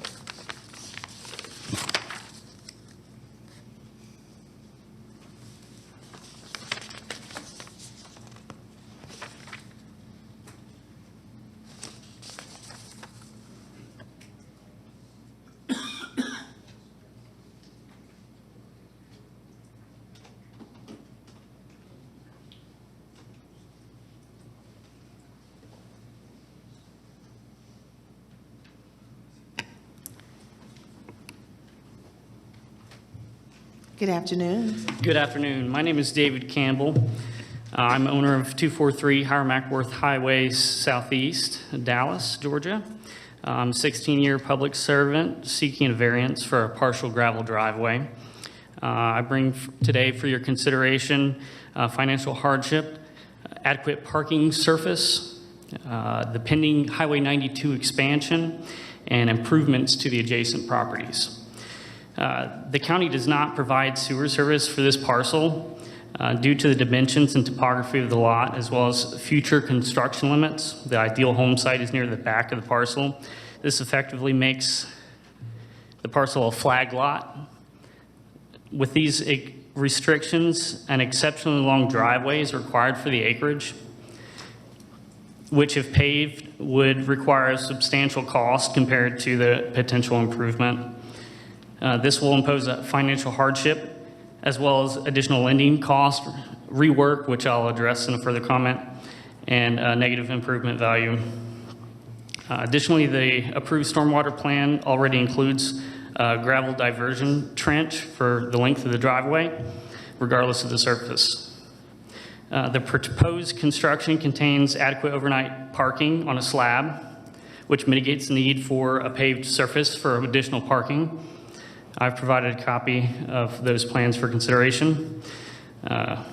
Good afternoon. Good afternoon. My name is David Campbell. I'm owner of 243 Hiram Ackworth Highway Southeast, Dallas, Georgia. I'm a 16-year public servant seeking a variance for a partial gravel driveway. I bring today for your consideration financial hardship, adequate parking surface, the pending Highway 92 expansion, and improvements to the adjacent properties. The county does not provide sewer service for this parcel due to the dimensions and topography of the lot, as well as future construction limits. The ideal home site is near the back of the parcel. This effectively makes the parcel a flag lot. With these restrictions, an exceptionally long driveway is required for the acreage, which if paved would require a substantial cost compared to the potential improvement. This will impose a financial hardship as well as additional lending cost, rework, which I'll address in a further comment, and negative improvement value. Additionally, the approved stormwater plan already includes a gravel diversion trench for the length of the driveway, regardless of the surface. The proposed construction contains adequate overnight parking on a slab, which mitigates the need for a paved surface for additional parking. I've provided a copy of those plans for consideration. The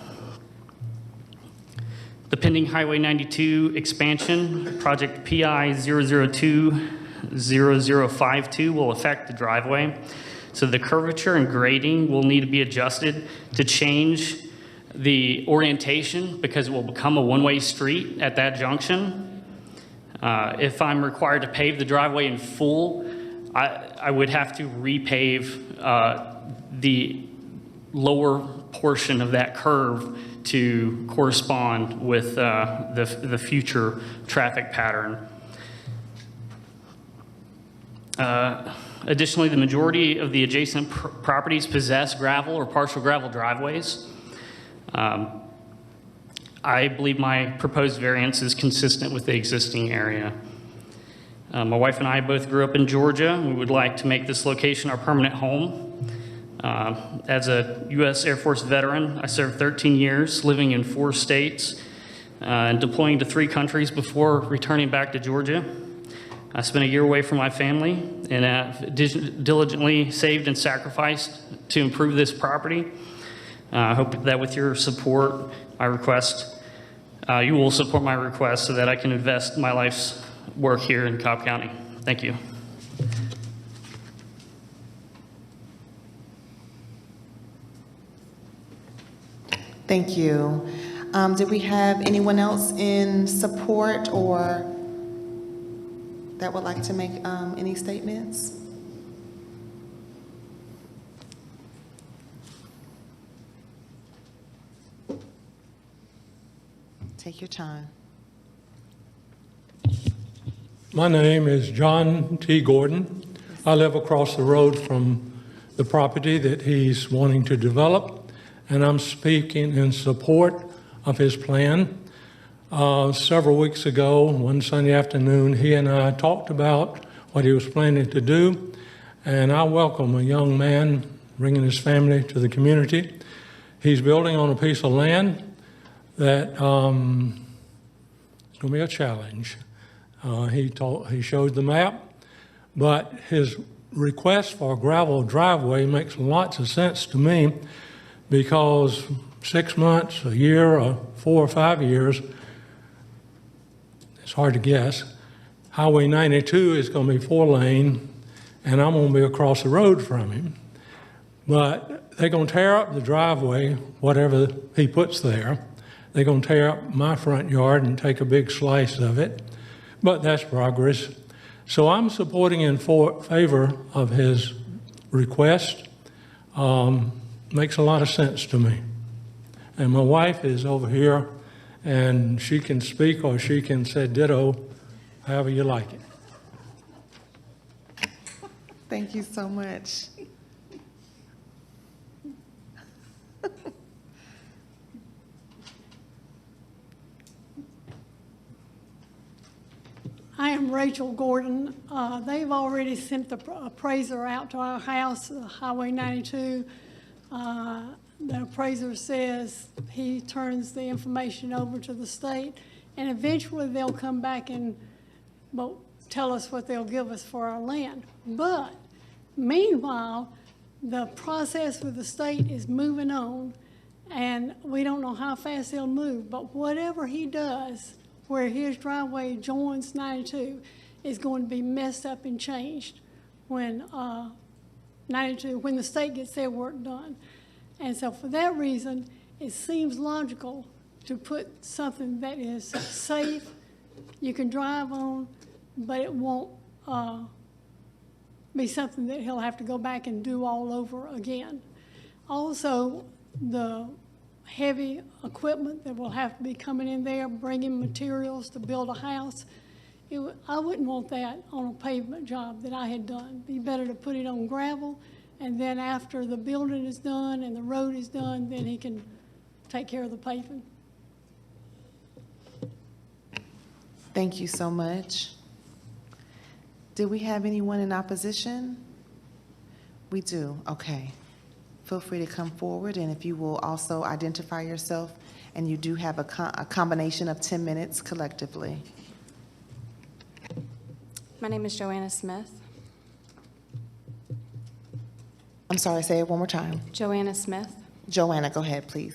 pending Highway 92 expansion, project PI 002-0052, will affect the driveway. So the curvature and grading will need to be adjusted to change the orientation because it will become a one-way street at that junction. If I'm required to pave the driveway in full, I would have to repave the lower portion of that curve to correspond with the future traffic pattern. Additionally, the majority of the adjacent properties possess gravel or partial gravel driveways. I believe my proposed variance is consistent with the existing area. My wife and I both grew up in Georgia. We would like to make this location our permanent home. As a U.S. Air Force veteran, I served 13 years, living in 4 states, and deploying to 3 countries before returning back to Georgia. I spent a year away from my family and have diligently saved and sacrificed to improve this property. I hope that with your support, you will support my request so that I can invest my life's work here in Cobb County. Thank you. Thank you. Did we have anyone else in support or that would like to make any statements? Take your time. My name is John T. Gordon. I live across the road from the property that he's wanting to develop, and I'm speaking in support of his plan. Several weeks ago, one Sunday afternoon, he and I talked about what he was planning to do, and I welcome a young man bringing his family to the community. He's building on a piece of land that is going to be a challenge. He showed the map, but his request for a gravel driveway makes lots of sense to me because 6 months, a year, or 4 or 5 years, it's hard to guess. Highway 92 is going to be 4-lane, and I'm going to be across the road from him. But they're going to tear up the driveway, whatever he puts there. They're going to tear up my front yard and take a big slice of it. But that's progress. So I'm supporting in favor of his request. Makes a lot of sense to me. And my wife is over here, and she can speak or she can say ditto, however you like it. Thank you so much. I am Rachel Gordon. They've already sent the appraiser out to our house, Highway 92. The appraiser says he turns the information over to the state, and eventually they'll come back and tell us what they'll give us for our land. But meanwhile, the process with the state is moving on, and we don't know how fast they'll move. But whatever he does, where his driveway joins 92, is going to be messed up and changed when when the state gets their work done. And so for that reason, it seems logical to put something that is safe, you can drive on, but it won't be something that he'll have to go back and do all over again. Also, the heavy equipment that will have to be coming in there, bringing materials to build a house, I wouldn't want that on a pavement job that I had done. It'd be better to put it on gravel, and then after the building is done and the road is done, then he can take care of the paving. Thank you so much. Do we have anyone in opposition? We do, okay. Feel free to come forward, and if you will also identify yourself, and you do have a combination of 10 minutes collectively. My name is Joanna Smith. I'm sorry, say it one more time. Joanna Smith. Joanna, go ahead, please.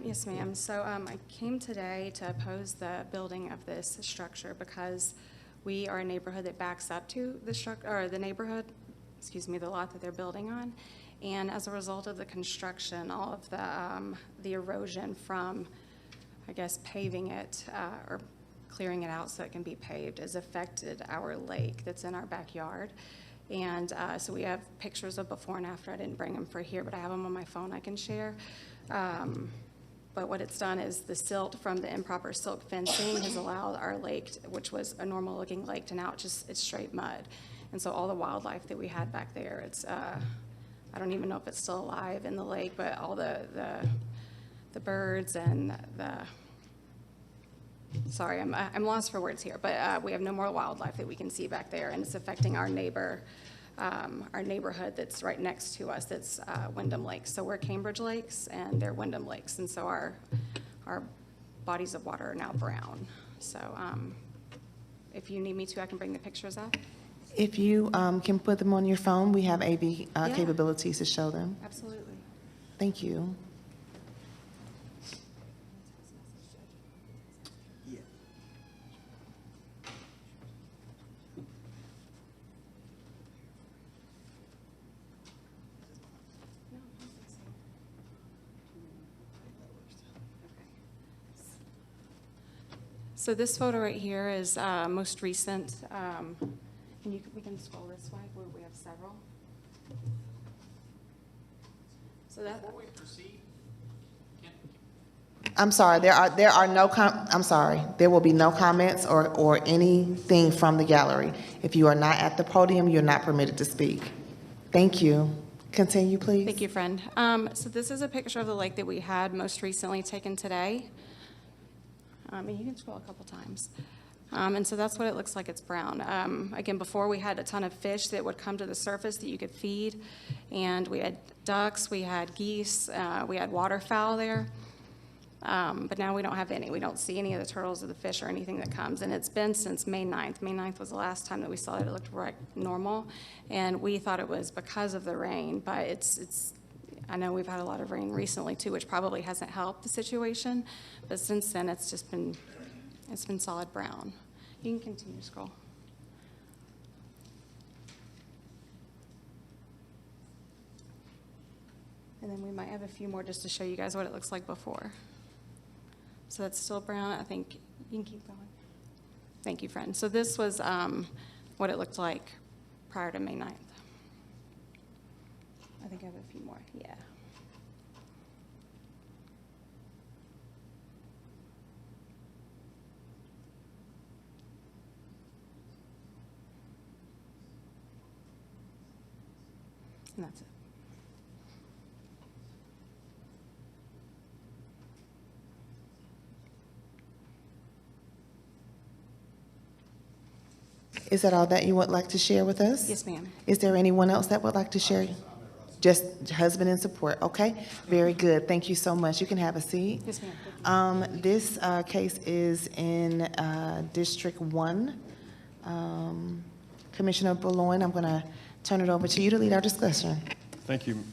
Yes, ma'am. So I came today to oppose the building of this structure because we are a neighborhood that backs up to the structure, or the neighborhood the lot that they're building on. And as a result of the construction, all of the erosion from, I guess, paving it or clearing it out so it can be paved has affected our lake that's in our backyard. And so we have pictures of before and after. I didn't bring them for here, but I have them on my phone I can share. But what it's done is the silt from the improper silk fencing has allowed our lake, which was a normal looking lake, to now it's straight mud. And so all the wildlife that we had back there, it's, I don't even know if it's still alive in the lake, but all the birds and sorry, I'm lost for words here, but we have no more wildlife that we can see back there, and it's affecting our neighborhood that's right next to us, that's Wyndham Lakes. So we're Cambridge Lakes, and they're Wyndham Lakes, and so our bodies of water are now brown. So if you need me to, I can bring the pictures up. If you can put them on your phone, we have AV capabilities to show them. Absolutely. Thank you. So this photo right here is most recent, and we can scroll this way where we have several. So that. Before we proceed, I'm sorry, there are no I'm sorry, there will be no comments or anything from the gallery. If you are not at the podium, you're not permitted to speak. Thank you. Continue, please. Thank you, friend. So this is a picture of the lake that we had most recently taken today. And you can scroll a couple times. And so that's what it looks like. It's brown. Again, before we had a ton of fish that would come to the surface that you could feed. And we had ducks, we had geese, we had waterfowl there. But now we don't have any. We don't see any of the turtles or the fish or anything that comes. And it's been since May 9th. May 9th was the last time that we saw it. It looked right normal. And we thought it was because of the rain, but it's I know we've had a lot of rain recently too, which probably hasn't helped the situation. But since then, it's been solid brown. You can continue to scroll. And then we might have a few more just to show you guys what it looks like before. So that's still brown. I think you can keep going. Thank you, friend. So this was what it looked like prior to May 9th. I think I have a few more. Yeah. And that's it. Is that all that you would like to share with us? Yes, ma'am. Is there anyone else that would like to share? Just husband and support, okay? Very good, thank you so much. You can have a seat. Yes, ma'am. This case is in District 1. Commissioner Boulogne, I'm gonna turn it over to you to lead our discussion. Thank you.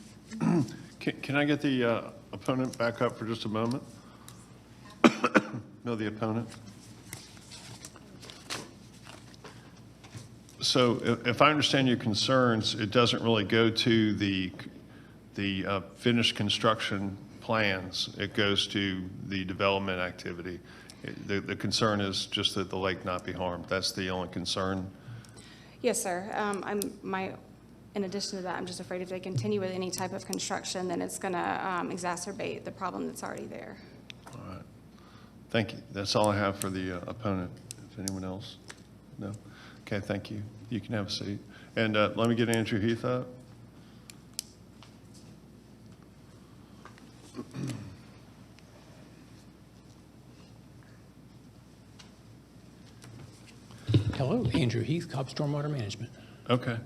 Can I get the opponent back up for just a moment? No, the opponent. So if I understand your concerns, it doesn't really go to the finished construction plans. It goes to the development activity. The concern is just that the lake not be harmed. That's the only concern. Yes, sir. In addition to that, I'm just afraid if they continue with any type of construction, then it's going to exacerbate the problem that's already there. All right. Thank you. That's all I have for the opponent. If anyone else? No? Okay, thank you. You can have a seat. And let me get Andrew Heath up. Hello, Andrew Heath, Cobb Stormwater Management. Okay.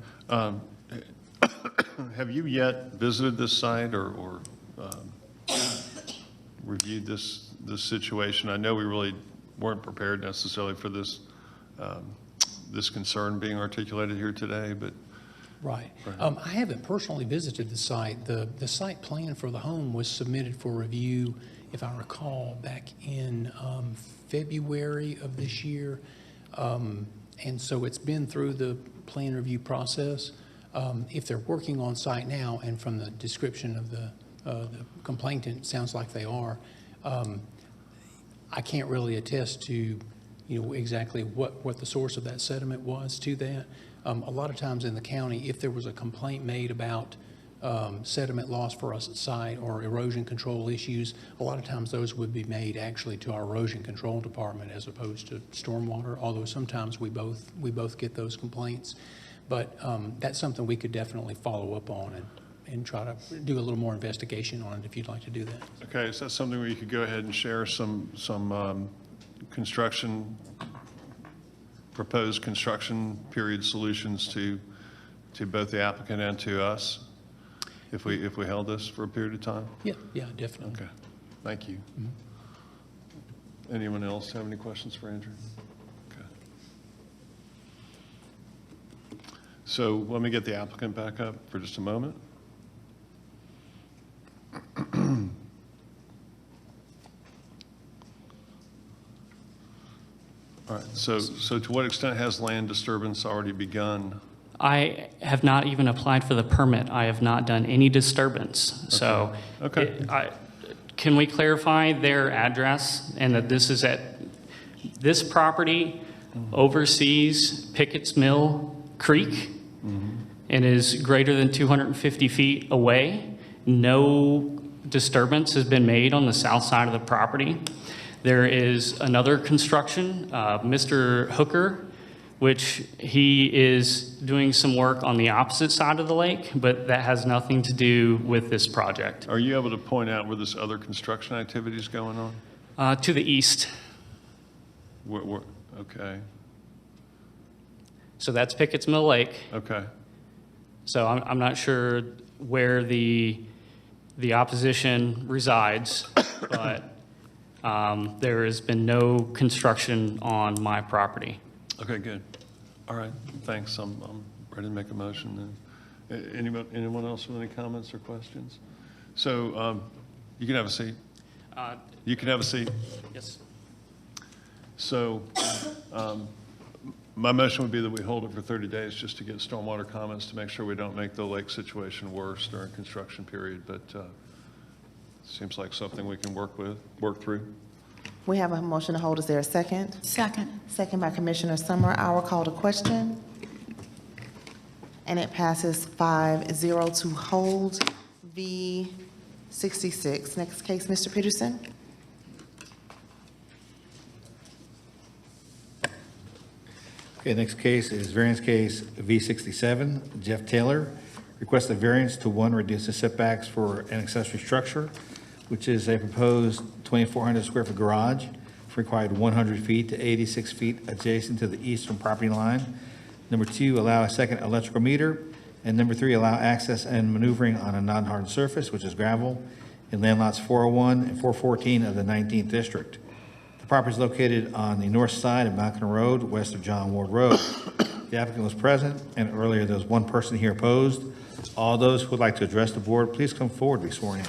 Have you yet visited this site or reviewed this situation? I know we really weren't prepared necessarily for this this concern being articulated here today, but. Right. I haven't personally visited the site. The site plan for the home was submitted for review, if I recall, back in February of this year. And so it's been through the plan review process. If they're working on site now, and from the description of the complainant, it sounds like they are, I can't really attest to, exactly what the source of that sediment was to that. A lot of times in the county, if there was a complaint made about sediment loss for a site or erosion control issues, a lot of times those would be made actually to our erosion control department as opposed to stormwater, although sometimes we both get those complaints. But that's something we could definitely follow up on and try to do a little more investigation on it if you'd like to do that. Okay, is that something where you could go ahead and share some proposed construction period solutions to both the applicant and to us if we held this for a period of time? Yeah, definitely. Okay, thank you. Anyone else have any questions for Andrew? Okay. So let me get the applicant back up for just a moment. All right, so to what extent has land disturbance already begun? I have not even applied for the permit. I have not done any disturbance. So can we clarify their address and that this is at, this property oversees Pickett's Mill Creek and is greater than 250 feet away. No disturbance has been made on the south side of the property. There is another construction, Mr. Hooker, which he is doing some work on the opposite side of the lake, but that has nothing to do with this project. Are you able to point out where this other construction activity is going on? To the east. Okay. So that's Pickett's Mill Lake. Okay. So I'm not sure where the opposition resides, but there has been no construction on my property. Okay, good. All right, thanks. I'm ready to make a motion then. Anyone else with any comments or questions? So you can have a seat. You can have a seat. Yes. So my motion would be that we hold it for 30 days just to get stormwater comments to make sure we don't make the lake situation worse during construction period, but seems like something we can work through. We have a motion to hold. Is there a second? Second. Second by Commissioner Summer. I will call to question. And it passes 5-0 to hold V66. Next case, Mr. Peterson. Okay, next case is variance case V67. Jeff Taylor requests a variance to reduce the setbacks for an accessory structure, which is a proposed 2,400 square foot garage required 100 feet to 86 feet adjacent to the eastern property line. Number 2, allow a second electrical meter. And number 3, allow access and maneuvering on a non-hard surface, which is gravel, in land lots 401 and 414 of the 19th district. The property is located on the north side of Malcolm Road, west of John Ward Road. The applicant was present, and earlier there was one person here opposed. All those who would like to address the board, please come forward and be sworn in.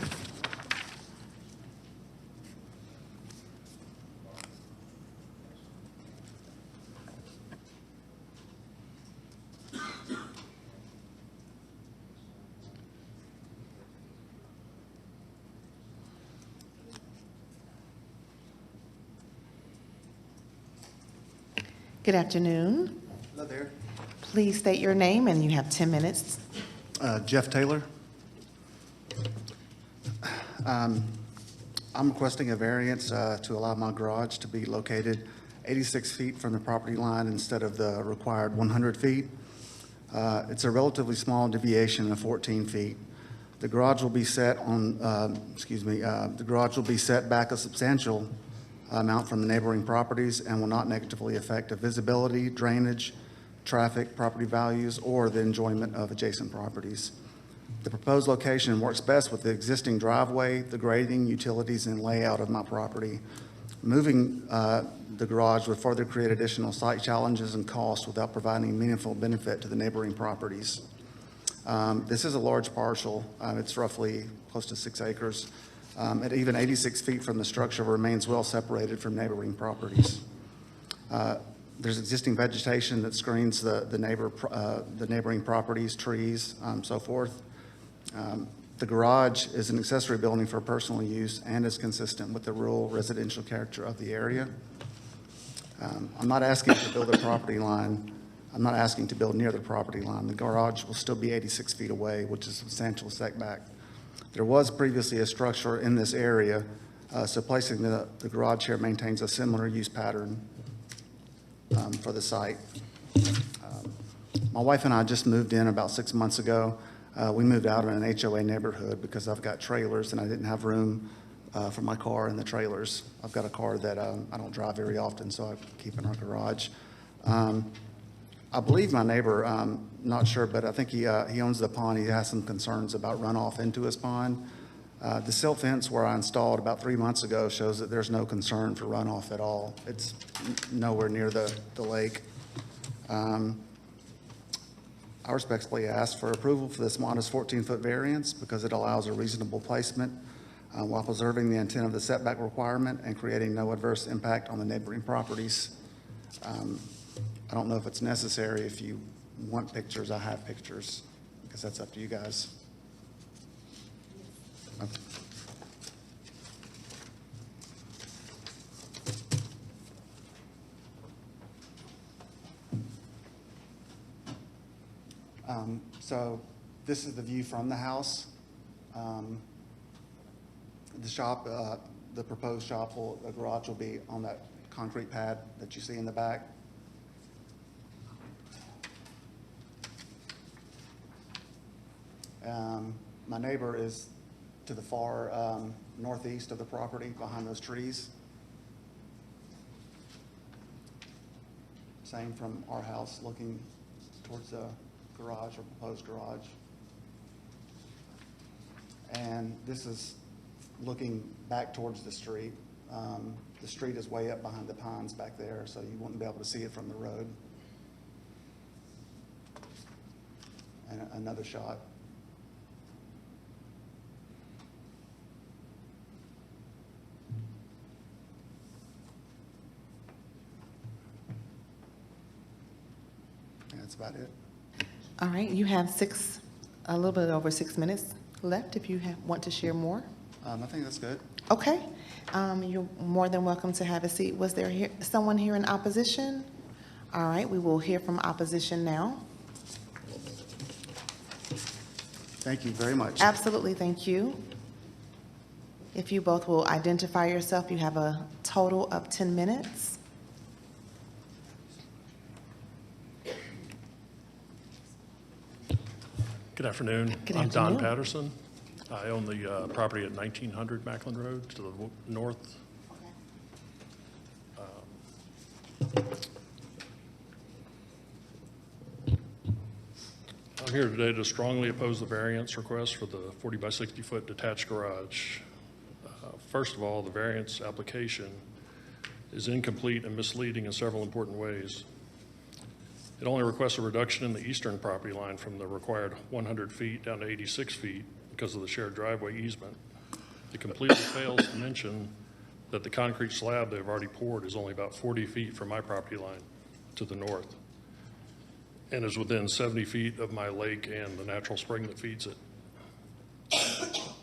Good afternoon. Hello there. Please state your name, and you have 10 minutes. Jeff Taylor. I'm requesting a variance to allow my garage to be located 86 feet from the property line instead of the required 100 feet. It's a relatively small deviation of 14 feet. The garage will be set on, the garage will be set back a substantial amount from the neighboring properties and will not negatively affect the visibility, drainage, traffic, property values, or the enjoyment of adjacent properties. The proposed location works best with the existing driveway, the grading, utilities, and layout of my property. Moving the garage would further create additional site challenges and costs without providing meaningful benefit to the neighboring properties. This is a large parcel. It's roughly close to 6 acres. At even 86 feet from the structure, remains well separated from neighboring properties. There's existing vegetation that screens the neighboring properties, trees, so forth. The garage is an accessory building for personal use and is consistent with the rural residential character of the area. I'm not asking to build a property line. I'm not asking to build near the property line. The garage will still be 86 feet away, which is a substantial setback. There was previously a structure in this area, so placing the garage here maintains a similar use pattern for the site. My wife and I just moved in about 6 months ago. We moved out of an HOA neighborhood because I've got trailers and I didn't have room for my car in the trailers. I've got a car that I don't drive very often, so I keep in our garage. I believe my neighbor, not sure, but I think he owns the pond. He has some concerns about runoff into his pond. The silt fence where I installed about 3 months ago shows that there's no concern for runoff at all. It's nowhere near the lake. I respectfully ask for approval for this modest 14-foot variance because it allows a reasonable placement while preserving the intent of the setback requirement and creating no adverse impact on the neighboring properties. I don't know if it's necessary. If you want pictures, I have pictures. I guess that's up to you guys. Okay. So this is the view from the house. The shop, the proposed shop, the garage will be on that concrete pad that you see in the back. My neighbor is to the far northeast of the property behind those trees. Same from our house looking towards the garage or proposed garage. And this is looking back towards the street. The street is way up behind the pines back there, so you wouldn't be able to see it from the road. And another shot. That's about it. All right, you have a little bit over 6 minutes left if you want to share more. I think that's good. Okay, you're more than welcome to have a seat. Was there someone here in opposition? All right, we will hear from opposition now. Thank you very much. Absolutely, thank you. If you both will identify yourself, you have a total of 10 minutes. Good afternoon. Good I'm Don afternoon. Patterson. I own the property at 1900 Macklin Road to the north. I'm here today to strongly oppose the variance request for the 40 by 60 foot detached garage. First of all, the variance application is incomplete and misleading in several important ways. It only requests a reduction in the eastern property line from the required 100 feet down to 86 feet because of the shared driveway easement. It completely fails to mention that the concrete slab they've already poured is only about 40 feet from my property line to the north and is within 70 feet of my lake and the natural spring that feeds it.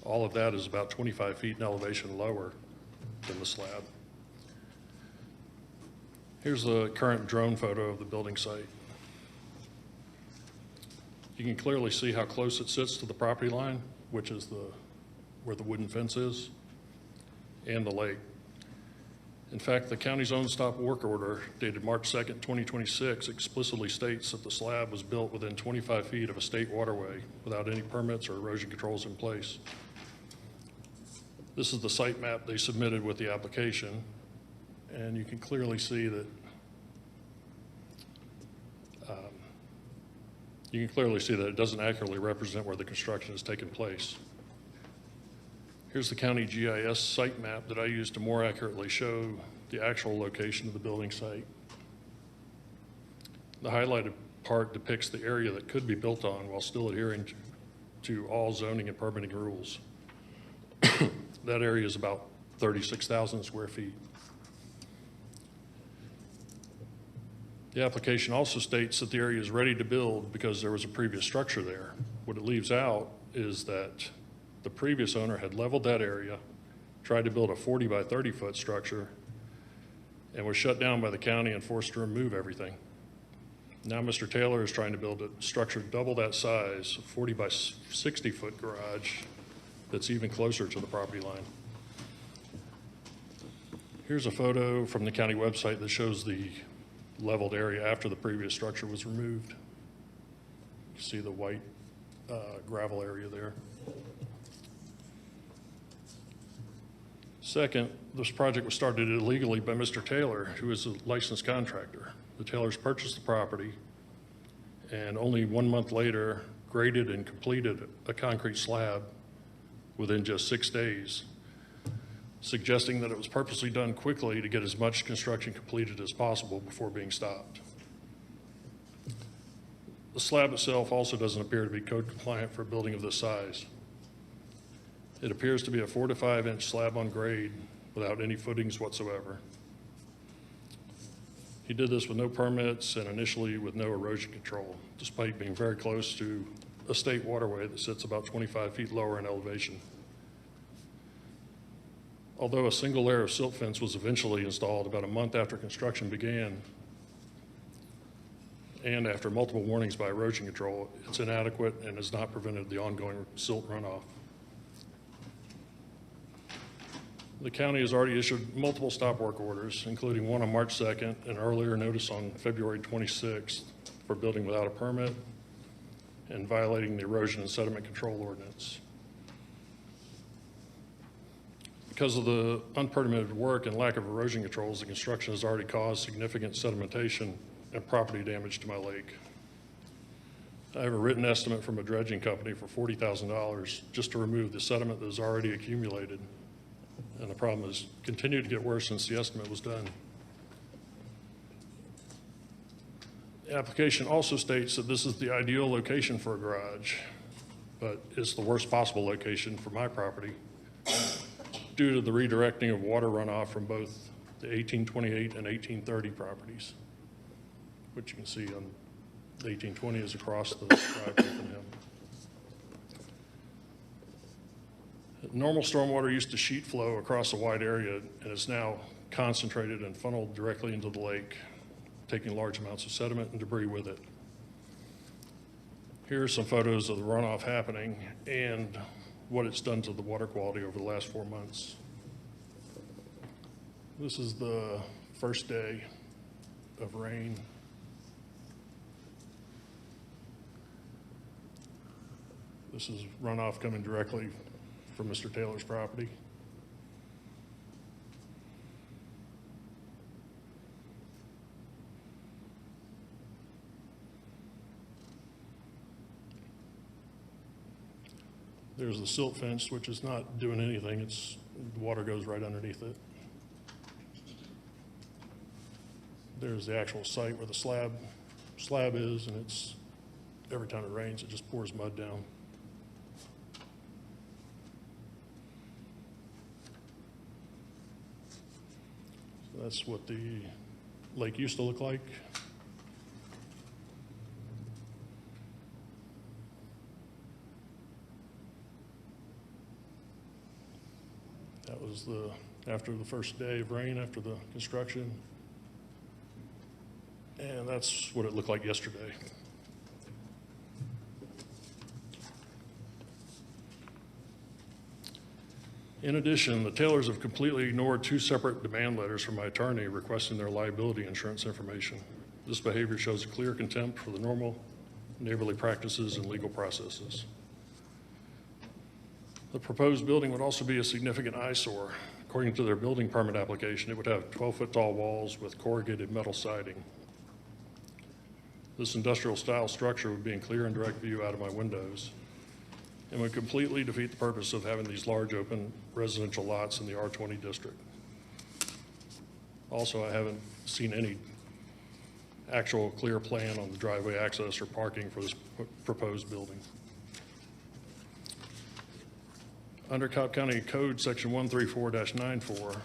All of that is about 25 feet in elevation lower than the slab. Here's the current drone photo of the building site. You can clearly see how close it sits to the property line, which is where the wooden fence is, and the lake. In fact, the county's own stop work order dated March 2nd, 2026 explicitly states that the slab was built within 25 feet of a state waterway without any permits or erosion controls in place. This is the site map they submitted with the application, and you can clearly see that it doesn't accurately represent where the construction has taken place. Here's the county GIS site map that I used to more accurately show the actual location of the building site. The highlighted part depicts the area that could be built on while still adhering to all zoning and permitting rules. That area is about 36,000 square feet. The application also states that the area is ready to build because there was a previous structure there. What it leaves out is that the previous owner had leveled that area, tried to build a 40 by 30 foot structure, and was shut down by the county and forced to remove everything. Now Mr. Taylor is trying to build a structure double that size, a 40 by 60 foot garage that's even closer to the property line. Here's a photo from the county website that shows the leveled area after the previous structure was removed. You see the white gravel area there. Second, this project was started illegally by Mr. Taylor, who is a licensed contractor. The Taylors purchased the property and only 1 month later graded and completed a concrete slab within just 6 days, suggesting that it was purposely done quickly to get as much construction completed as possible before being stopped. The slab itself also doesn't appear to be code compliant for a building of this size. It appears to be a 4 to 5 inch slab on grade without any footings whatsoever. He did this with no permits and initially with no erosion control, despite being very close to a state waterway that sits about 25 feet lower in elevation. Although a single layer of silt fence was eventually installed about a month after construction began, and after multiple warnings by erosion control, it's inadequate and has not prevented the ongoing silt runoff. The county has already issued multiple stop work orders, including one on March 2nd and earlier notice on February 26th for building without a permit and violating the erosion and sediment control ordinance. Because of the unpermitted work and lack of erosion controls, the construction has already caused significant sedimentation and property damage to my lake. I have a written estimate from a dredging company for $40,000 just to remove the sediment that has already accumulated. And the problem has continued to get worse since the estimate was done. The application also states that this is the ideal location for a garage, but it's the worst possible location for my property due to the redirecting of water runoff from both the 1828 and 1830 properties, which you can see on the 1820 is across the driveway from him. Normal stormwater used to sheet flow across a wide area and is now concentrated and funneled directly into the lake, taking large amounts of sediment and debris with it. Here are some photos of the runoff happening and what it's done to the water quality over the last 4 months. This is the first day of rain. This is runoff coming directly from Mr. Taylor's property. There's the silt fence, which is not doing anything. The water goes right underneath it. There's the actual site where the slab is, and it's every time it rains, it just pours mud down. So that's what the lake used to look like. That was after the first day of rain, after the construction. And that's what it looked like yesterday. In addition, the Taylors have completely ignored 2 separate demand letters from my attorney requesting their liability insurance information. This behavior shows a clear contempt for the normal neighborly practices and legal processes. The proposed building would also be a significant eyesore. According to their building permit application, it would have 12-foot tall walls with corrugated metal siding. This industrial style structure would be in clear and direct view out of my windows and would completely defeat the purpose of having these large open residential lots in the R20 district. Also, I haven't seen any actual clear plan on the driveway access or parking for this proposed building. Under Cobb County Code Section 134-94,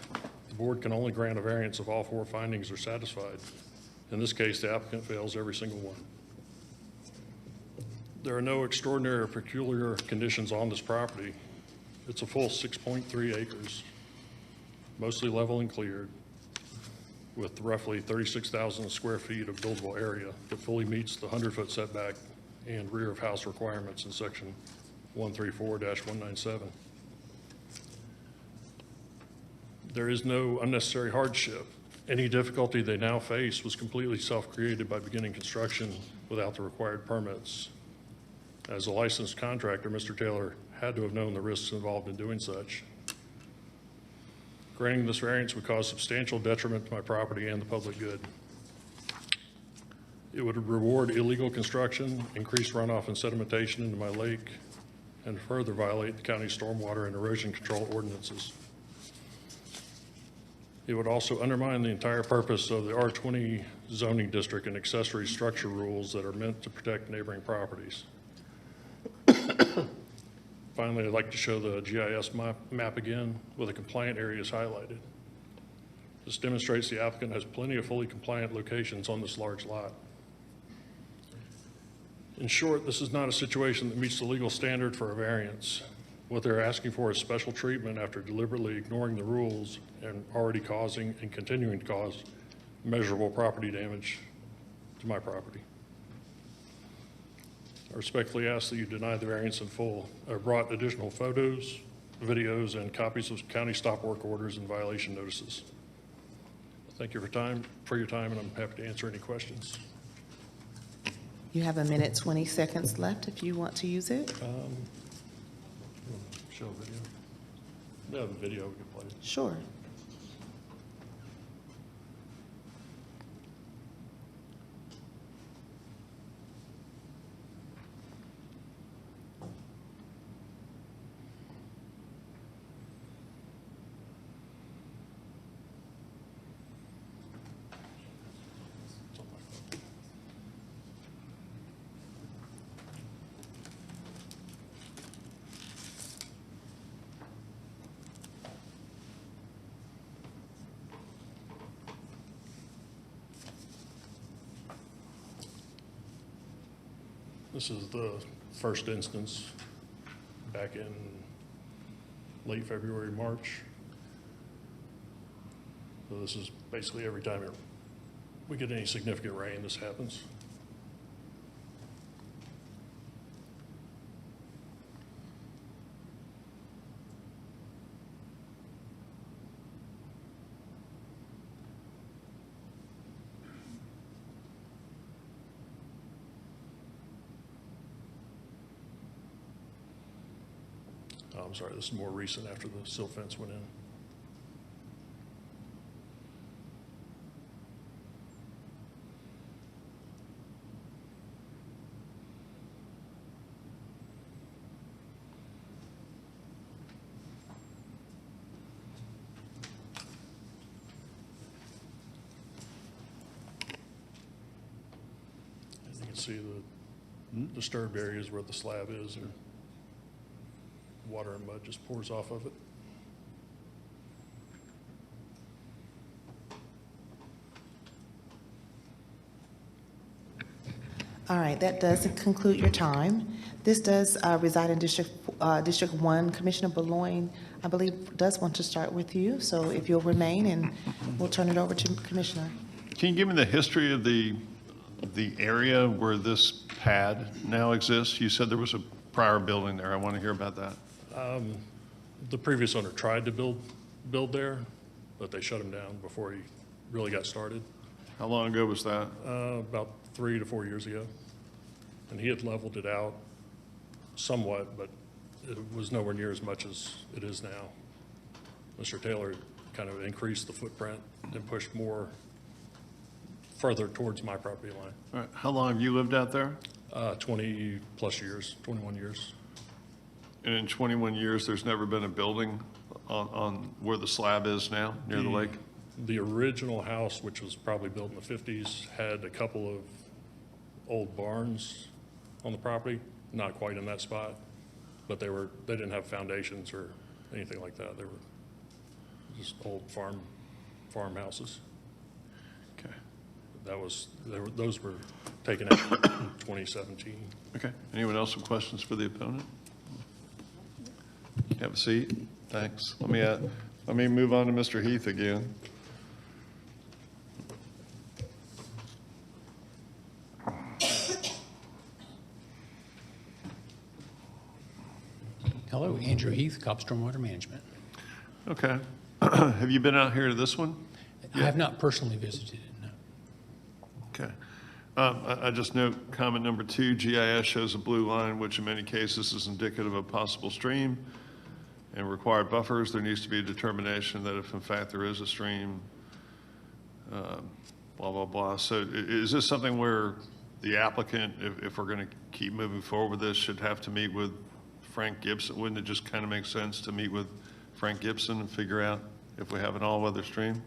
the board can only grant a variance if all 4 findings are satisfied. In this case, the applicant fails every single one. There are no extraordinary or peculiar conditions on this property. It's a full 6.3 acres, mostly level and cleared, with roughly 36,000 square feet of buildable area that fully meets the 100-foot setback and rear of house requirements in section 134-197. There is no unnecessary hardship. Any difficulty they now face was completely self-created by beginning construction without the required permits. As a licensed contractor, Mr. Taylor had to have known the risks involved in doing such. Granting this variance would cause substantial detriment to my property and the public good. It would reward illegal construction, increase runoff and sedimentation into my lake, and further violate the county's stormwater and erosion control ordinances. It would also undermine the entire purpose of the R20 zoning district and accessory structure rules that are meant to protect neighboring properties. Finally, I'd like to show the GIS map again with the compliant areas highlighted. This demonstrates the applicant has plenty of fully compliant locations on this large lot. In short, this is not a situation that meets the legal standard for a variance. What they're asking for is special treatment after deliberately ignoring the rules and already causing and continuing to cause measurable property damage to my property. I respectfully ask that you deny the variance in full. I brought additional photos, videos, and copies of county stop work orders and violation notices. Thank you for your time, and I'm happy to answer any questions. You have 1 minute, 20 seconds left if you want to use it. Show a video. We have a video we can play. Sure. This is the first instance back in late February, March. So this is basically every time we get any significant rain, this happens. Oh, I'm sorry, this is more recent after the silt fence went in. As you can see, the disturbed areas where the slab is, and water and mud just pours off of it. All right, that does conclude your time. This does reside in District 1. Commissioner Boulogne, I believe, does want to start with you, so if you'll remain, and we'll turn it over to Commissioner. Can you give me the history of the area where this pad now exists? You said there was a prior building there. I want to hear about that. The previous owner tried to build there, but they shut him down before he really got started. How long ago was that? About 3 to 4 years ago. And he had leveled it out somewhat, but it was nowhere near as much as it is now. Mr. Taylor kind of increased the footprint and pushed more further towards my property line. All right. How long have you lived out there? 20 plus years, 21 years. And in 21 years, there's never been a building on where the slab is now, near the lake? The original house, which was probably built in the 50s, had a couple of old barns on the property, not quite in that spot, but they didn't have foundations or anything like that. They were just old farmhouses. Okay. those were taken out in 2017. Okay. Anyone else with questions for the opponent? Have a seat. Thanks. Let me move on to Mr. Heath again. Hello, Andrew Heath, Cobb Stormwater Management. Okay. Have you been out here to this one? I have not personally visited it, no. Okay. I just note comment number 2, GIS shows a blue line, which in many cases is indicative of a possible stream and required buffers. There needs to be a determination that if in fact there is a stream, blah, blah, blah. So is this something where the applicant, if we're going to keep moving forward with this, should have to meet with Frank Gibson? Wouldn't it just kind of make sense to meet with Frank Gibson and figure out if we have an all-weather stream?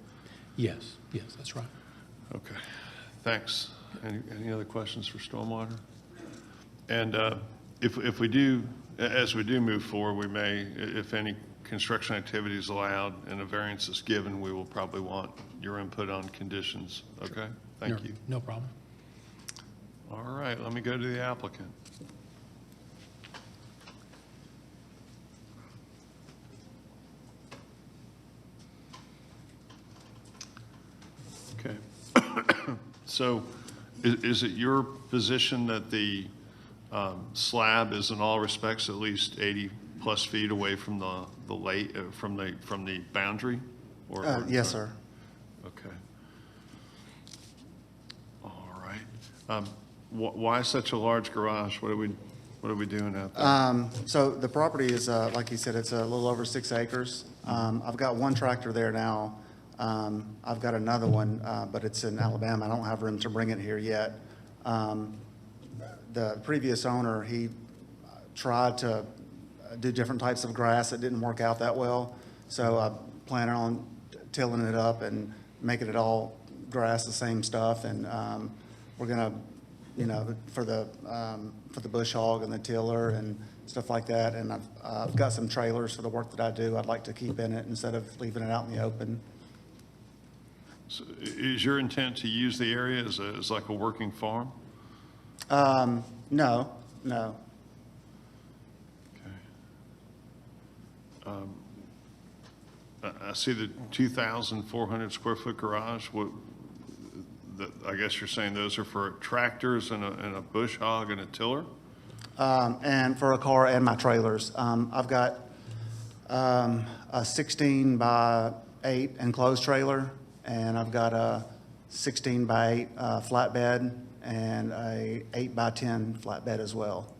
Yes, that's right. Okay, thanks. Any other questions for stormwater? And if we do, as we do move forward, we may, if any construction activity is allowed and a variance is given, we will probably want your input on conditions. Okay, thank you. No problem. All right, let me go to the applicant. Okay. So is it your position that the slab is in all respects at least 80 plus feet away from the lake, from the boundary? Yes, sir. Okay. All right. Why such a large garage? What are we doing out there? So the property is, like you said, it's a little over 6 acres. I've got one tractor there now. I've got another one, but it's in Alabama. I don't have room to bring it here yet. The previous owner, he tried to do different types of grass. It didn't work out that well. So I plan on tilling it up and making it all grass, the same stuff. And we're gonna, for the bush hog and the tiller and stuff like that. And I've got some trailers for the work that I do. I'd like to keep in it instead of leaving it out in the open. So is your intent to use the area as like a working farm? No. Okay. I see the 2,400 square foot garage. I guess you're saying those are for tractors and a bush hog and a tiller? And for a car and my trailers. I've got a 16 by 8 enclosed trailer, and I've got a 16 by 8 flatbed and a 8 by 10 flatbed as well.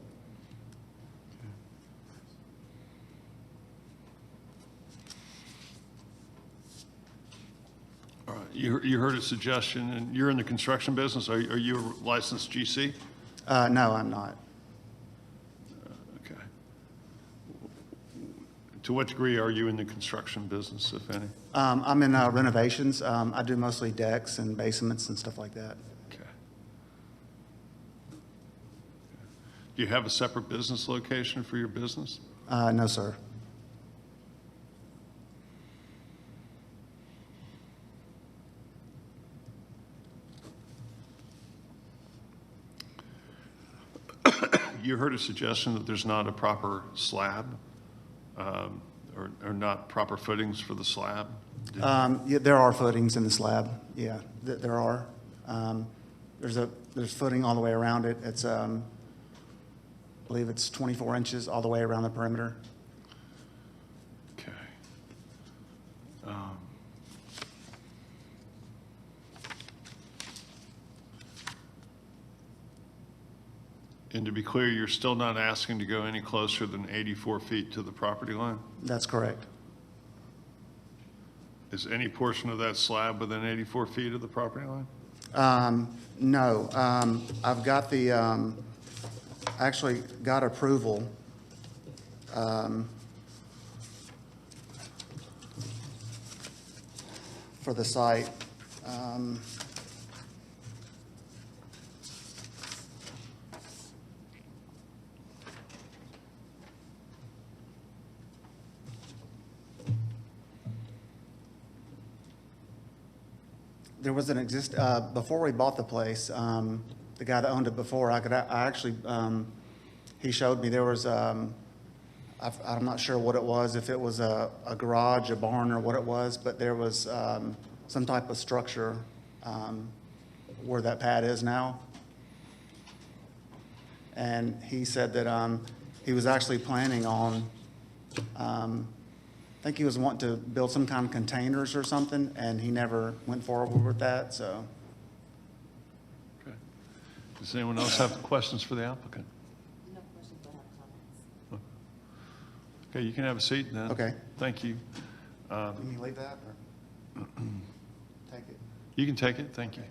All right. You heard a suggestion, and you're in the construction business. Are you a licensed GC? No, I'm not. Okay. To what degree are you in the construction business, if any? I'm in renovations. I do mostly decks and basements and stuff like that. Okay. Do you have a separate business location for your business? No, sir. You heard a suggestion that there's not a proper slab, or not proper footings for the slab? Yeah, there are footings in the slab. Yeah, there are. There's footing all the way around it. It's, I believe it's 24 inches all the way around the perimeter. Okay. And to be clear, you're still not asking to go any closer than 84 feet to the property line? That's correct. Is any portion of that slab within 84 feet of the property line? No. I've got actually got approval for the site. there was an before we bought the place, the guy that owned it before, he showed me there was, I'm not sure what it was, if it was a garage, a barn, or what it was, but there was some type of structure where that pad is now. And he said that he was actually planning on, I think he was wanting to build some kind of containers or something, and he never went forward with that, so. Okay. Does anyone else have questions for the applicant? No questions, but I have comments. Okay, you can have a seat then. Okay. Thank you. Can you leave that, or take it? You can take it, thank you.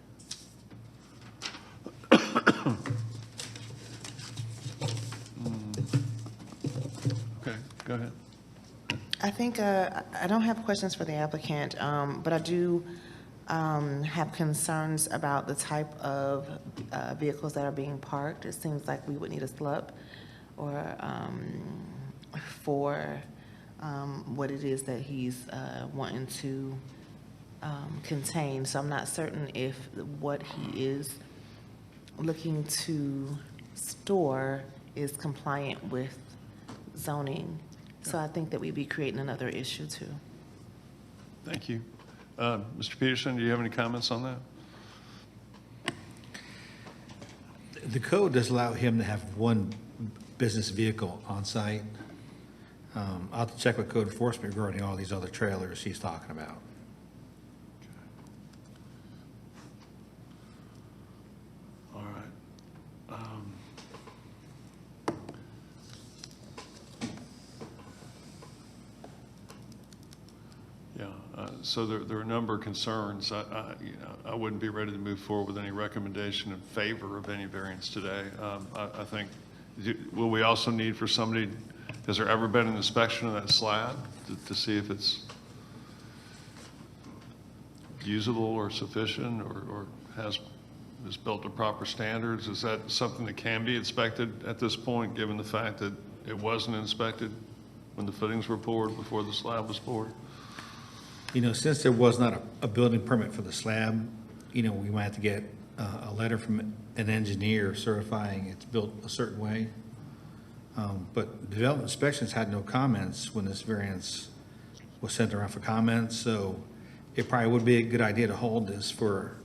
Okay, go ahead. I think, I don't have questions for the applicant, but I do have concerns about the type of vehicles that are being parked. It seems like we would need a SLUP or for what it is that he's wanting to contain. So I'm not certain if what he is looking to store is compliant with zoning. So I think that we'd be creating another issue too. Thank you. Mr. Peterson, do you have any comments on that? The code does allow him to have one business vehicle on site. I'll have to check with code enforcement regarding all these other trailers he's talking about. All right. So there are a number of concerns. I wouldn't be ready to move forward with any recommendation in favor of any variance today. I think, will we also need for somebody, has there ever been an inspection of that slab to see if it's usable or sufficient or is built to proper standards? Is that something that can be inspected at this point, given the fact that it wasn't inspected when the footings were poured before the slab was poured? You know, since there was not a building permit for the slab, you know, we might have to get a letter from an engineer certifying it's built a certain way. But development inspections had no comments when this variance was sent around for comments, so it probably would be a good idea to hold this for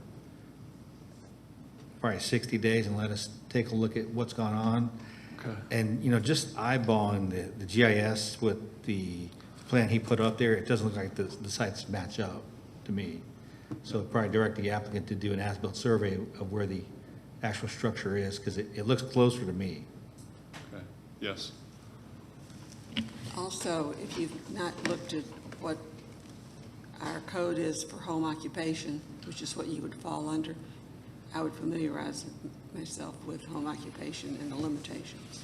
probably 60 days and let us take a look at what's gone on. Okay. And, you know, just eyeballing the GIS with the plan he put up there, it doesn't look like the sites match up to me. So probably direct the applicant to do an as-built survey of where the actual structure is, because it looks closer to me. Okay. Yes. Also, if you've not looked at what our code is for home occupation, which is what you would fall under, I would familiarize myself with home occupation and the limitations.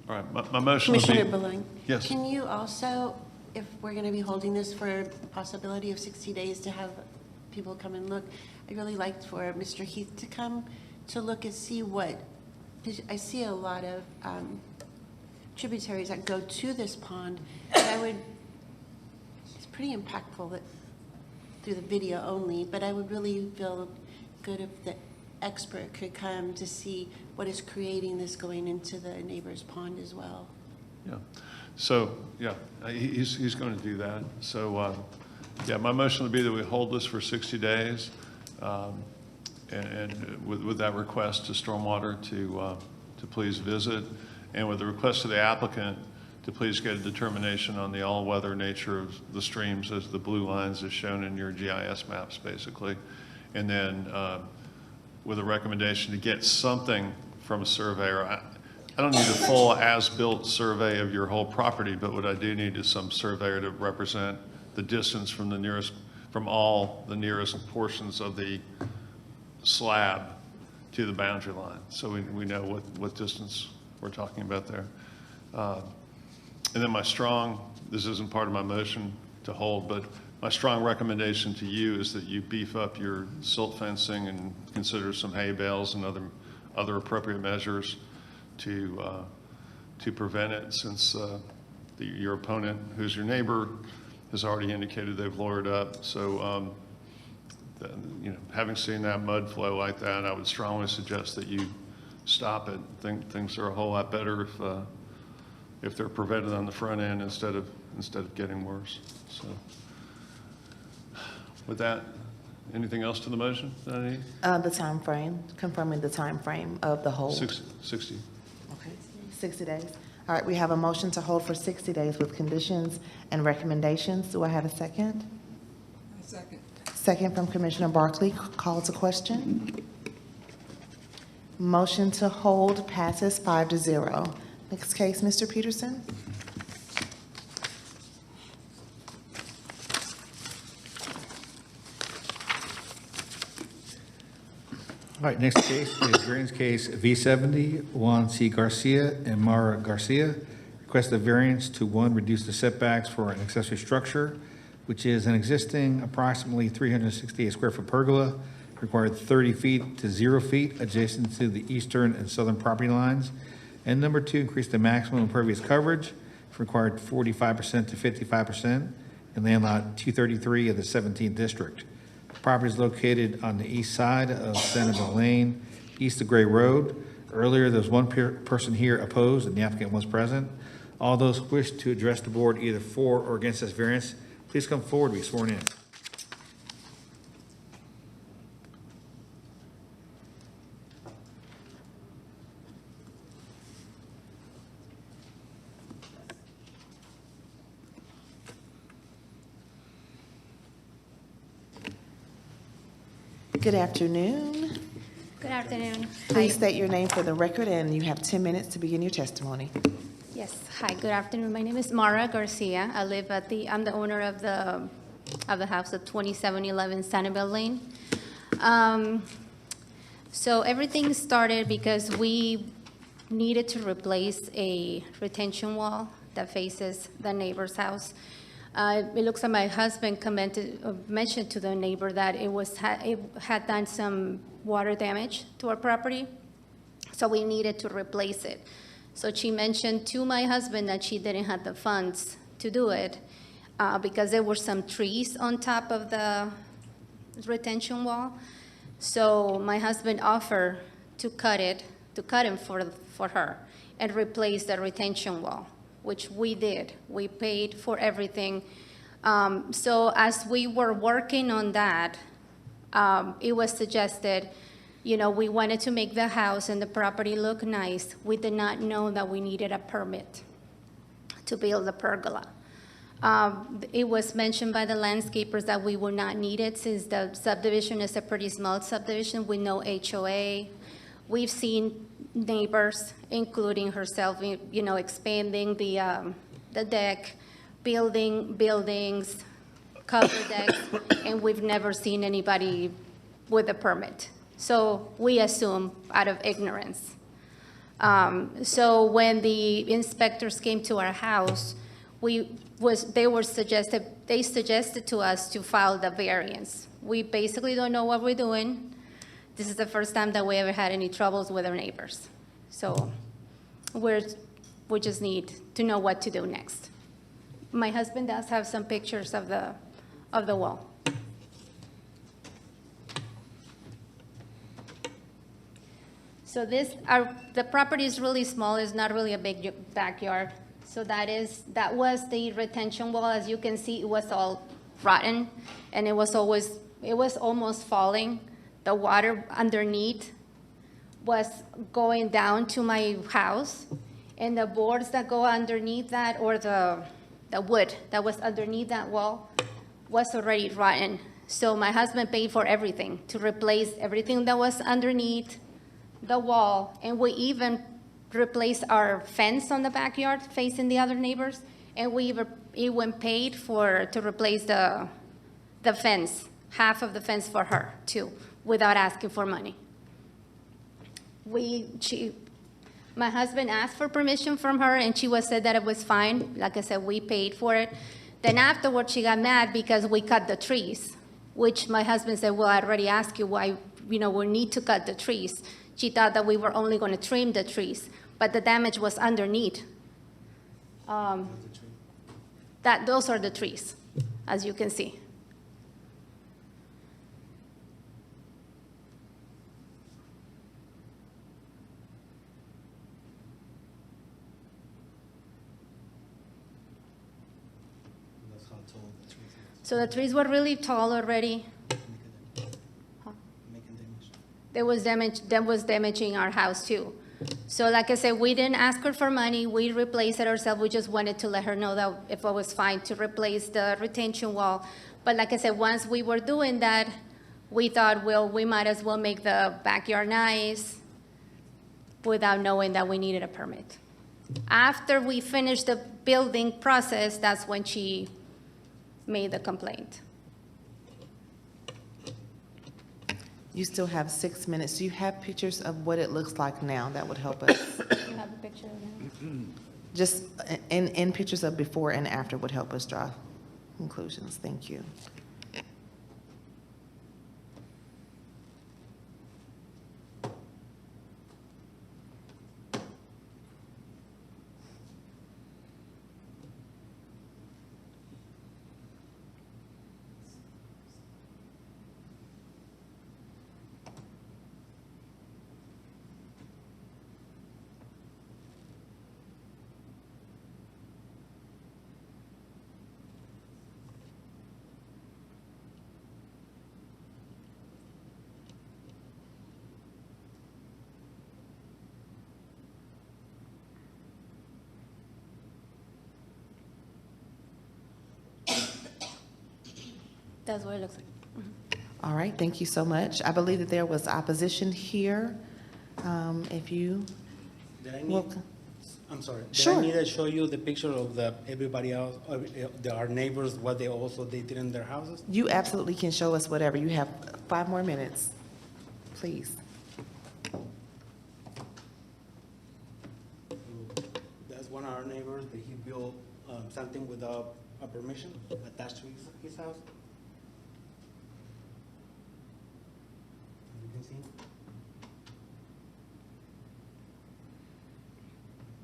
All right, my motion would be. Commissioner Belang? Yes. Can you also, if we're going to be holding this for a possibility of 60 days to have people come and look, I'd really like for Mr. Heath to come to look and see what, because I see a lot of tributaries that go to this pond. And it's pretty impactful that through the video only, but I would really feel good if the expert could come to see what is creating this going into the neighbor's pond as well. Yeah. So, yeah, he's going to do that. So, yeah, my motion would be that we hold this for 60 days, and with that request to Stormwater to please visit, and with the request to the applicant to please get a determination on the all-weather nature of the streams as the blue lines as shown in your GIS maps, basically. And then with a recommendation to get something from a surveyor. I don't need a full as-built survey of your whole property, but what I do need is some surveyor to represent the distance from the nearest, from all the nearest portions of the slab to the boundary line. So we know what distance we're talking about there. And then my strong, this isn't part of my motion to hold, but my strong recommendation to you is that you beef up your silt fencing and consider some hay bales and other appropriate measures to prevent it, since your opponent, who's your neighbor, has already indicated they've lawyered up. So, having seen that mud flow like that, I would strongly suggest that you stop it. Things are a whole lot better if they're prevented on the front end instead of getting worse. So, with that, anything else to the motion that I need? The time frame, confirming the time frame of the hold. 60. Okay, 60 days. All right, we have a motion to hold for 60 days with conditions and recommendations. Do I have a second? Second. Second from Commissioner Barkley. Call to question. Motion to hold passes 5-0. Next case, Mr. Peterson. All right, next case is variance case V70, Juan C. Garcia and Mara Garcia. Request a variance to, one, reduce the setbacks for an accessory structure, which is an existing approximately 368 square foot pergola, required 30 feet to 0 feet adjacent to the eastern and southern property lines. And number two, increase the maximum impervious coverage, required 45% to 55% in land lot 233 of the 17th district. The property is located on the east side of Centerville Lane, east of Gray Road. Earlier, there was one person here opposed, and the applicant was present. All those who wish to address the board either for or against this variance, please come forward and be sworn in. Good afternoon. Good afternoon. Please Hi. state your name for the record, and you have 10 minutes to begin your testimony. Yes, hi, good afternoon. My name is Mara Garcia. I live I'm the owner of the house at 2711 Sanibel Lane. So everything started because we needed to replace a retention wall that faces the neighbor's house. It looks like my husband mentioned to the neighbor that it had done some water damage to our property, so we needed to replace it. So she mentioned to my husband that she didn't have the funds to do it because there were some trees on top of the retention wall. So my husband offered to cut him for her and replace the retention wall, which we did. We paid for everything. So as we were working on that, it was suggested, we wanted to make the house and the property look nice. We did not know that we needed a permit to build the pergola. It was mentioned by the landscapers that we would not need it since the subdivision is a pretty small subdivision with no HOA. We've seen neighbors, including herself, expanding the deck, building buildings, cover decks, and we've never seen anybody with a permit. So we assume out of ignorance. So when the inspectors came to our house, they suggested to us to file the variance. We basically don't know what we're doing. This is the first time that we ever had any troubles with our neighbors. So we just need to know what to do next. My husband does have some pictures of the wall. So the property is really small. It's not really a big backyard. So that was the retention wall. As you can see, it was all rotten, and it was almost falling. The water underneath was going down to my house, and the boards that go underneath that, or the wood that was underneath that wall, was already rotten. So my husband paid for everything to replace everything that was underneath the wall, and we even replaced our fence on the backyard facing the other neighbors, and we even paid to replace the fence, half of the fence for her too, without asking for money. My husband asked for permission from her, and she said that it was fine. Like I said, we paid for it. Then afterwards, she got mad because we cut the trees, which my husband said, well, I already asked you why, we need to cut the trees. She thought that we were only going to trim the trees, but the damage was underneath. Those are the trees. as you can see. So the trees were really tall already. That was damaging our house too. So like I said, we didn't ask her for money. We replaced it ourselves. We just wanted to let her know that if it was fine to replace the retention wall. But like I said, once we were doing that, we thought, well, we might as well make the backyard nice without knowing that we needed a permit. After we finished the building process, that's when she made the complaint. You still have 6 minutes. Do you have pictures of what it looks like now? That would help us. You have a picture of that? Just in pictures of before and after would help us draw conclusions. Thank you. That's what it looks like. All right, thank you so much. I believe that there was opposition here. If you Did I will. need, I'm sorry. Did Sure. I need to show you the picture of everybody else, our neighbors, what they did in their houses? You absolutely can show us whatever. You have 5 more minutes, please. That's one of our neighbors that he built something without a permission attached to his house. You can see.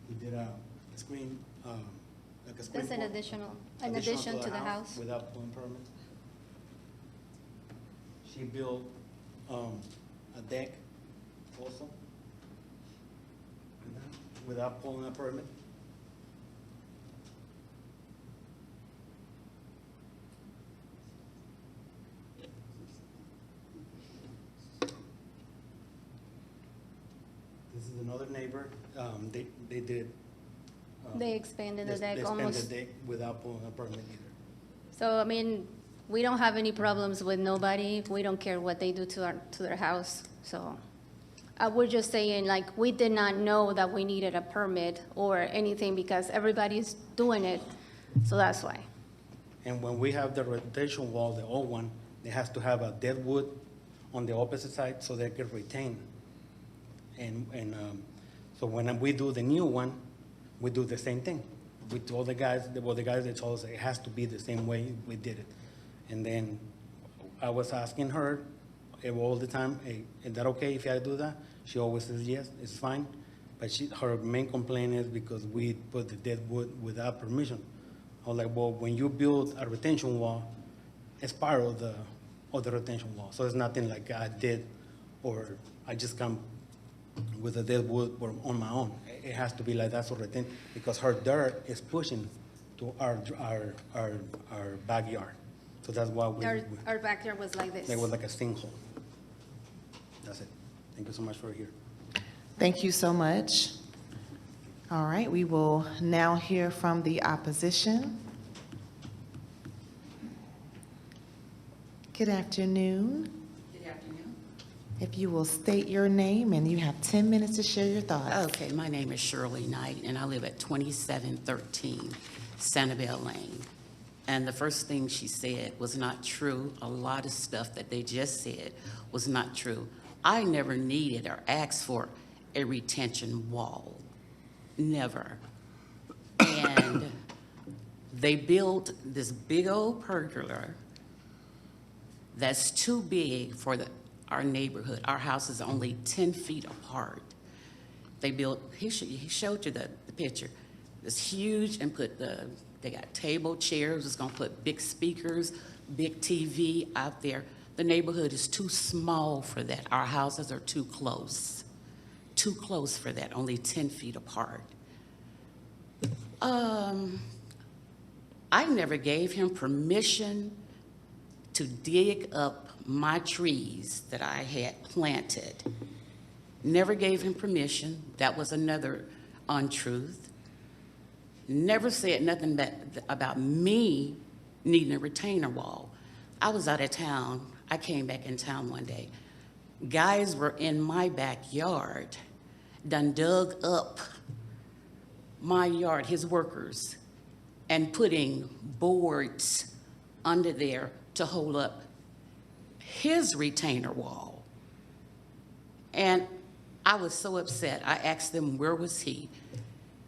He did a screen, like a screen. That's an addition to the house. Without pulling permit. She built a deck also without pulling a permit. This is another neighbor. They did. They expanded the They deck expanded almost. the deck without pulling a permit either. So, I mean, we don't have any problems with nobody. We don't care what they do to their house. So we're just saying, like, we did not know that we needed a permit or anything because everybody's doing it. So that's why. And when we have the retention wall, the old one, it has to have a dead wood on the opposite side so they can retain. So when we do the new one, we do the same thing. We told the guys, they told us it has to be the same way we did it. And then I was asking her all the time, hey, is that okay if I do that? She always says, yes, it's fine. But her main complaint is because we put the dead wood without permission. I was like, well, when you build a retention wall, it's part of the retention wall. So it's nothing like I did or I just come with a dead wood on my own. It has to be like that, so because her dirt is pushing to our backyard. So that's why Our backyard was like this. it was like a sinkhole. That's it. Thank you so much for here. Thank you so much. All right, we will now hear from the opposition. Good afternoon. Good afternoon. If you will state your name, and you have 10 minutes to share your thoughts. Okay, my name is Shirley Knight, and I live at 2713 Sanibel Lane. And the first thing she said was not true. A lot of stuff that they just said was not true. I never needed or asked for a retention wall. Never. And they built this big old pergola that's too big for our neighborhood. Our house is only 10 feet apart. They built, he showed you the picture, this huge, and put the They got table, chairs, it's gonna put big speakers, big TV out there. The neighborhood is too small for that. Our houses are too close for that, only 10 feet apart. I never gave him permission to dig up my trees that I had planted. Never gave him permission. That was another untruth. Never said nothing about me needing a retainer wall. I was out of town. I came back in town one day. Guys were in my backyard, done dug up my yard, his workers, and putting boards under there to hold up his retainer wall. And I was so upset. I asked them, where was he?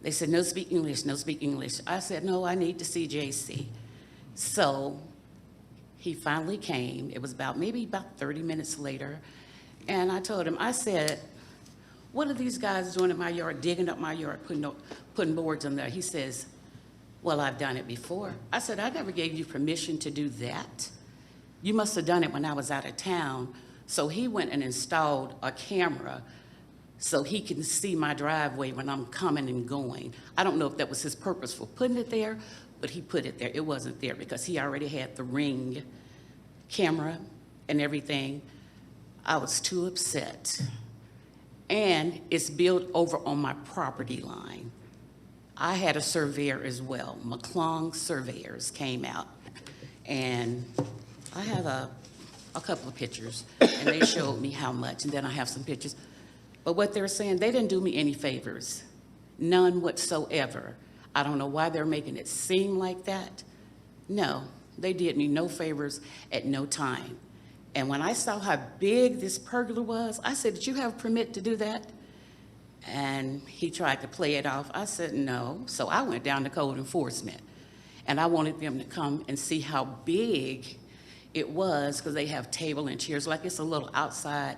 They said, no speak English, no speak English. I said, no, I need to see JC. So he finally came. It was maybe about 30 minutes later. And I told him, I said, what are these guys doing in my yard, digging up my yard, putting boards in there? He says, well, I've done it before. I said, I never gave you permission to do that. You must have done it when I was out of town. So he went and installed a camera so he can see my driveway when I'm coming and going. I don't know if that was his purpose for putting it there, but he put it there. It wasn't there because he already had the Ring camera and everything. I was too upset. And it's built over on my property line. I had a surveyor as well. McClung surveyors came out. And I have a couple of pictures, and they showed me how much, and then I have some pictures. But what they're saying, they didn't do me any favors, none whatsoever. I don't know why they're making it seem like that. No, they did me no favors at no time. And when I saw how big this pergola was, I said, did you have a permit to do that? And he tried to play it off. I said, no. So I went down to code enforcement, and I wanted them to come and see how big it was, because they have table and chairs, like it's a little outside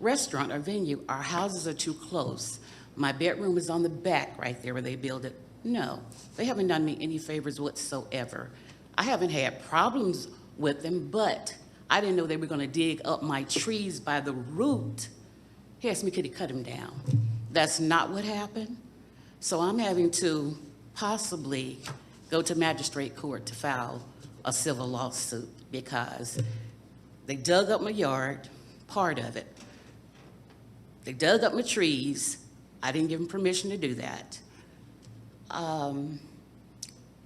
restaurant or venue. Our houses are too close. My bedroom is on the back right there where they build it. No, they haven't done me any favors whatsoever. I haven't had problems with them, but I didn't know they were gonna dig up my trees by the root. He asked me, could he cut them down? That's not what happened. So I'm having to possibly go to magistrate court to file a civil lawsuit because they dug up my yard, part of it. They dug up my trees. I didn't give him permission to do that.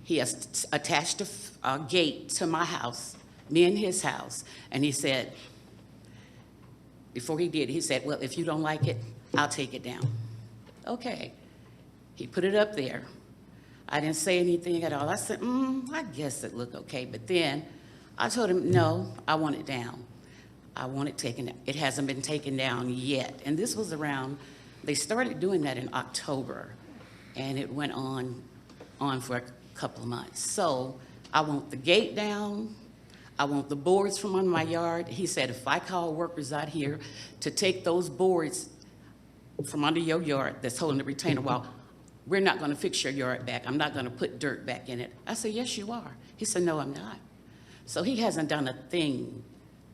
He has attached a gate to my house, me and his house, and he said, before he did, he said, well, if you don't like it, I'll take it down. Okay. He put it up there. I didn't say anything at all. I said, I guess it looked okay. But then I told him, no, I want it down. I want it taken. It hasn't been taken down yet. And this was around, they started doing that in October, and it went on for a couple of months. So I want the gate down. I want the boards from under my yard. He said, if I call workers out here to take those boards from under your yard that's holding the retainer wall, we're not gonna fix your yard back. I'm not gonna put dirt back in it. I said, yes, you are. He said, no, I'm not. So he hasn't done a thing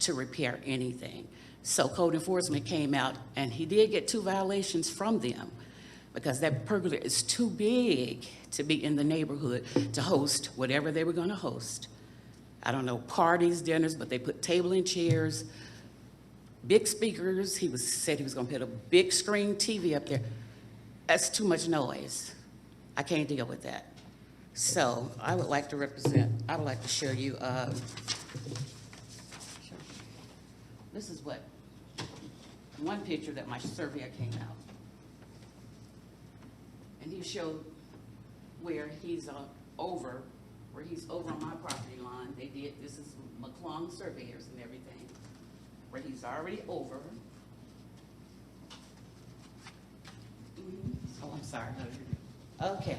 to repair anything. So code enforcement came out, and he did get 2 violations from them because that pergola is too big to be in the neighborhood to host whatever they were gonna host. I don't know, parties, dinners, but they put table and chairs, big speakers. Said he was gonna put a big screen TV up there. That's too much noise. I can't deal with that. So I would like to show you, this is one picture that my surveyor came out. And he showed where he's over on my property line. This is McClung surveyors and everything, where he's already over. Oh, I'm sorry. Okay,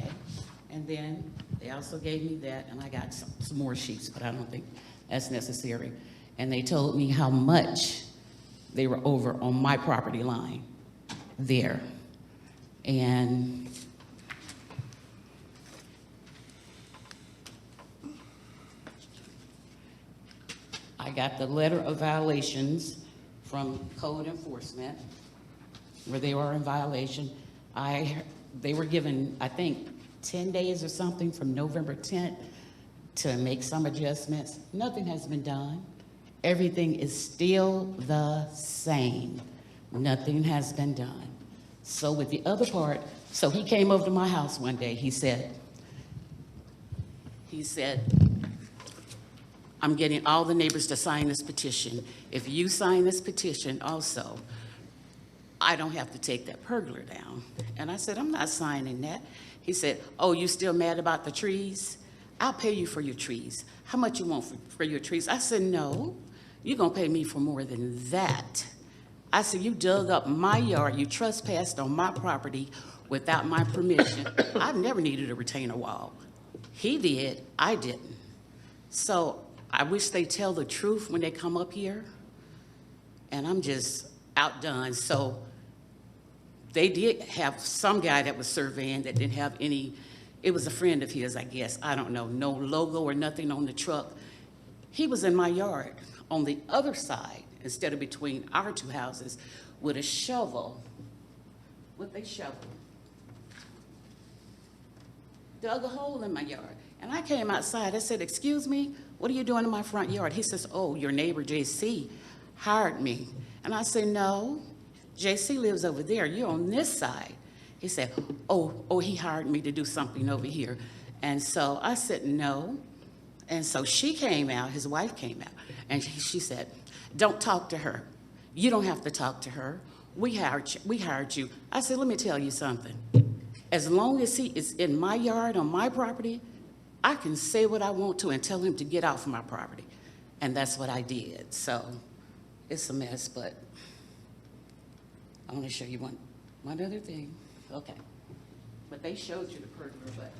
and then they also gave me that, and I got some more sheets, but I don't think that's necessary. And they told me how much they were over on my property line there. And I got the letter of violations from code enforcement, where they were in violation. They were given, I think, 10 days or something from November 10th to make some adjustments. Nothing has been done. Everything is still the same. Nothing has been done. So with the other part, so he came over to my house one day. He said, I'm getting all the neighbors to sign this petition. If you sign this petition also, I don't have to take that pergola down. And I said, I'm not signing that. He said, oh, you still mad about the trees? I'll pay you for your trees. How much you want for your trees? I said, no, you're gonna pay me for more than that. I said, you dug up my yard, you trespassed on my property without my permission. I've never needed a retaining wall. He did, I didn't. So I wish they tell the truth when they come up here, and I'm just outdone. So they did have some guy that was surveying that didn't have any, it was a friend of his, I guess, I don't know, no logo or nothing on the truck. He was in my yard on the other side, instead of between our two houses, with a shovel, dug a hole in my yard. And I came outside, I said, excuse me, what are you doing in my front yard? He says, oh, your neighbor JC hired me. And I said, no, JC lives over there, you're on this side. He said, oh, he hired me to do something over here. And so I said, no. And so she came out, his wife came out, and she said, don't talk to her. You don't have to talk to her. We hired you. I said, let me tell you something. As long as he is in my yard, on my property, I can say what I want to and tell him to get off my property. And that's what I did. So it's a mess, but I want to show you one other thing. Okay. But they showed you the pergola, but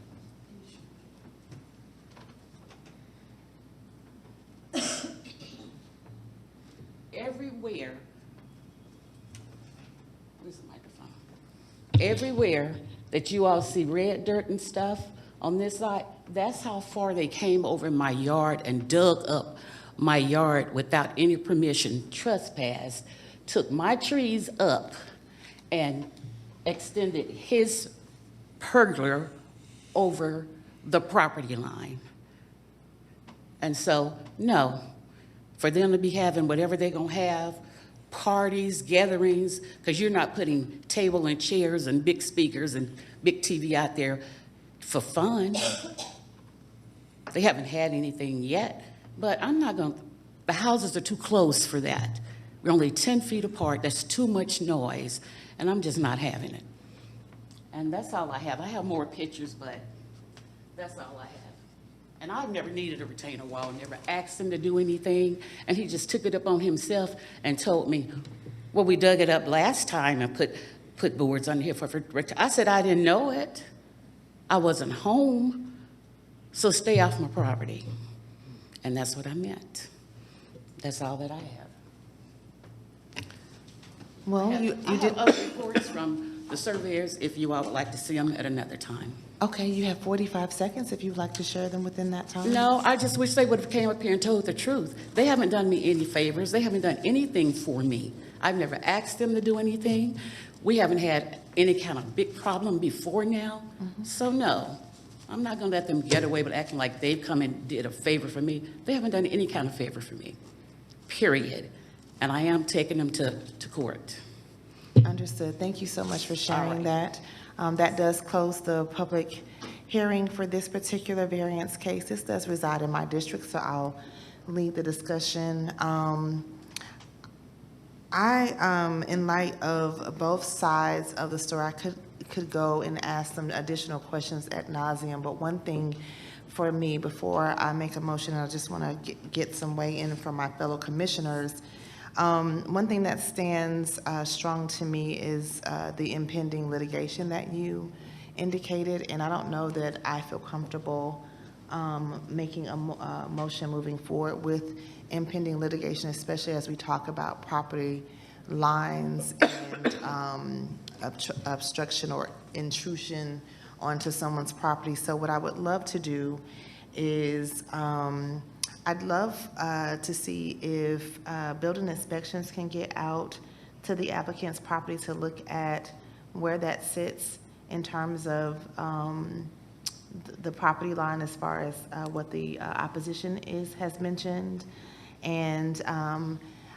everywhere, where's the microphone? Everywhere that you all see red dirt and stuff on this side, that's how far they came over my yard and dug up my yard without any permission, trespassed, took my trees up and extended his pergola over the property line. And so, no, for them to be having whatever they're gonna have, parties, gatherings, because you're not putting table and chairs and big speakers and big TV out there for fun. They haven't had anything yet, but I'm not gonna, the houses are too close for that. We're only 10 feet apart, that's too much noise, and I'm just not having it. And that's all I have. I have more pictures, but that's all I have. And I've never needed a retaining wall, never asked him to do anything, and he just took it up on himself and told me, well, we dug it up last time and put boards on here for I said, I didn't know it. I wasn't home, so stay off my property. And that's what I meant. That's all that I have. Well, I you have did. other reports from the surveyors, if you all would like to see them at another time. Okay, you have 45 seconds if you'd like to share them within that time. No, I just wish they would have came up here and told the truth. They haven't done me any favors. They haven't done anything for me. I've never asked them to do anything. We haven't had any kind of big problem before now. So no, I'm not gonna let them get away with acting like they've come and did a favor for me. They haven't done any kind of favor for me, period. And I am taking them to court. Understood. Thank you so much for sharing that. That does close the public hearing for this particular variance case. This does reside in my district, so I'll lead the discussion. In light of both sides of the story, I could go and ask some additional questions ad nauseum, but one thing for me, before I make a motion, I just want to get some weigh in from my fellow commissioners. One thing that stands strong to me is the impending litigation that you indicated, and I don't know that I feel comfortable making a motion moving forward with impending litigation, especially as we talk about property lines and obstruction or intrusion onto someone's property. So what I would love to do is I'd love to see if building inspections can get out to the applicant's property to look at where that sits in terms of the property line as far as what the opposition has mentioned. And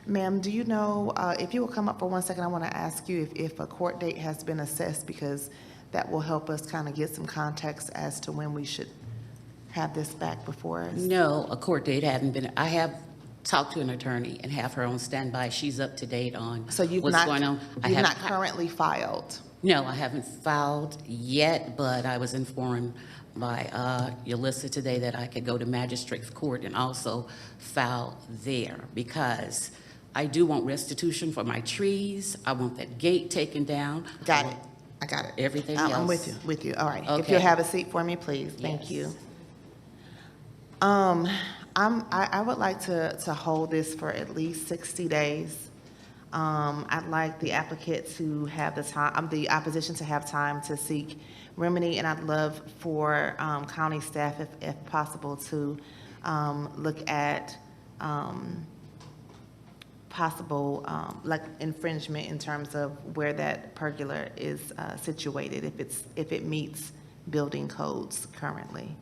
ma'am, do you know, if you will come up for 1 second, I want to ask you if a court date has been assessed, because that will help us kind of get some context as to when we should have this back before us. No, a court date hadn't been, I have talked to an attorney and have her on standby. She's up to date on So you've what's not, going on. you've not currently filed? No, I haven't filed yet, but I was informed by Yulissa today that I could go to magistrate's court and also file there, because I do want restitution for my trees. I want that gate taken down. Got it. I got it. Everything else. I'm with you. All right. If Okay. you'll have a seat for me, please. Thank Yes. you. I would like to hold this for at least 60 days. I'd like the applicant to have the time, the opposition to have time to seek remedy, and I'd love for county staff, if possible, to look at possible like infringement in terms of where that pergola is situated, if it meets building codes currently.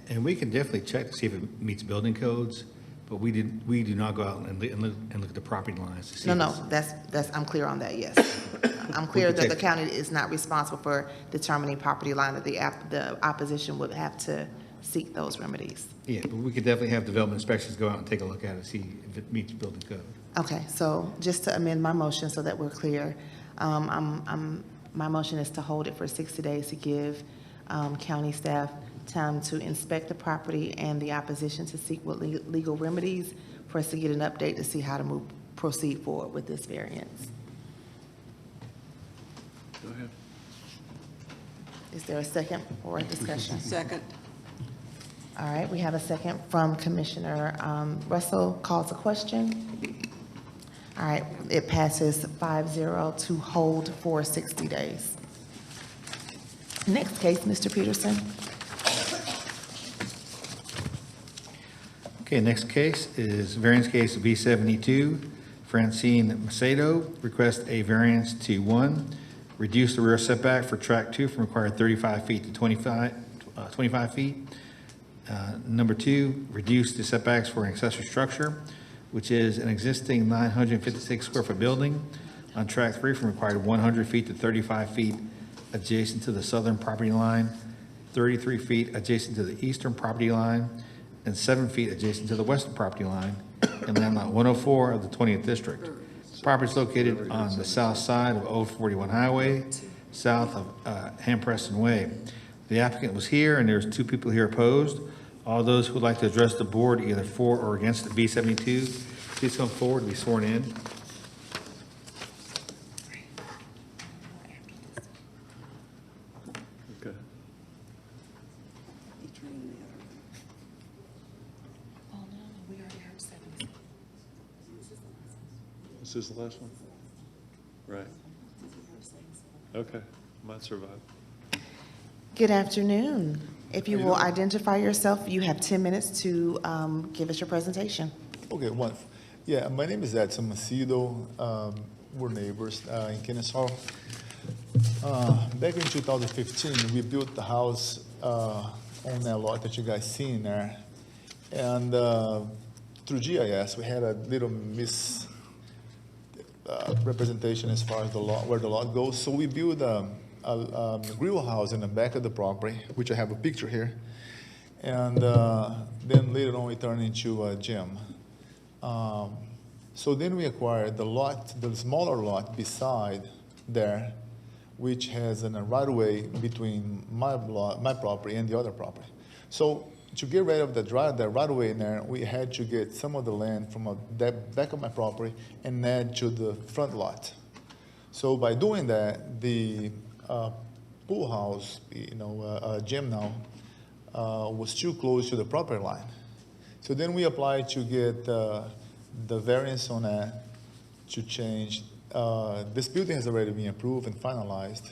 And we can definitely check to see if it meets building codes, but we do not go out and look at the property lines to see. No, if no, it's- that's, I'm clear on that, yes. I'm clear that the county is not responsible for determining property line, that the opposition would have to seek those remedies. Yeah, but we could definitely have development inspections go out and take a look at it, see if it meets building code. Okay, so just to amend my motion so that we're clear, my motion is to hold it for 60 days to give county staff time to inspect the property and the opposition to seek what legal remedies for us to get an update to see how to proceed forward with this variance. Go ahead. Is there a second for discussion? Second. All right, we have a second from Commissioner Russell. Calls a question. All right, it passes 5-0 to hold for 60 days. Next case, Mr. Peterson. Okay, next case is variance case V72. Francine Macedo requests a variance to, 1, reduce the rear setback for track 2 from required 35 feet to 25 feet. Number 2, reduce the setbacks for an accessory structure, which is an existing 956 square foot building on track 3 from required 100 feet to 35 feet adjacent to the southern property line, 33 feet adjacent to the eastern property line, and 7 feet adjacent to the western property line in land lot 104 of the 20th District. This property is located on the south side of Old 41 Highway, south of Hampreston Way. The applicant was here, and there's 2 people here opposed. All those who would like to address the board either for or against the V72, please come forward and be sworn in. Okay. This is the last one? Right. Okay, might survive. Good afternoon. If you will identify yourself, you have 10 minutes to give us your presentation. Okay, wonderful. Yeah, my name is Edson Macedo. We're neighbors in Kennesaw. Back in 2015, we built the house on that lot that you guys see in there. And through GIS, we had a little representation as far as the lot, where the lot goes. So we built a grill house in the back of the property, which I have a picture here. And then later on, we turned into a gym. So then we acquired the lot, the smaller lot beside there, which has a right-of-way between my property and the other property. So to get rid of the right-of-way in there, we had to get some of the land from the back of my property and add to the front lot. So by doing that, the pool house, gym now, was too close to the property line. So then we applied to get the variance on that to change. This building has already been approved and finalized.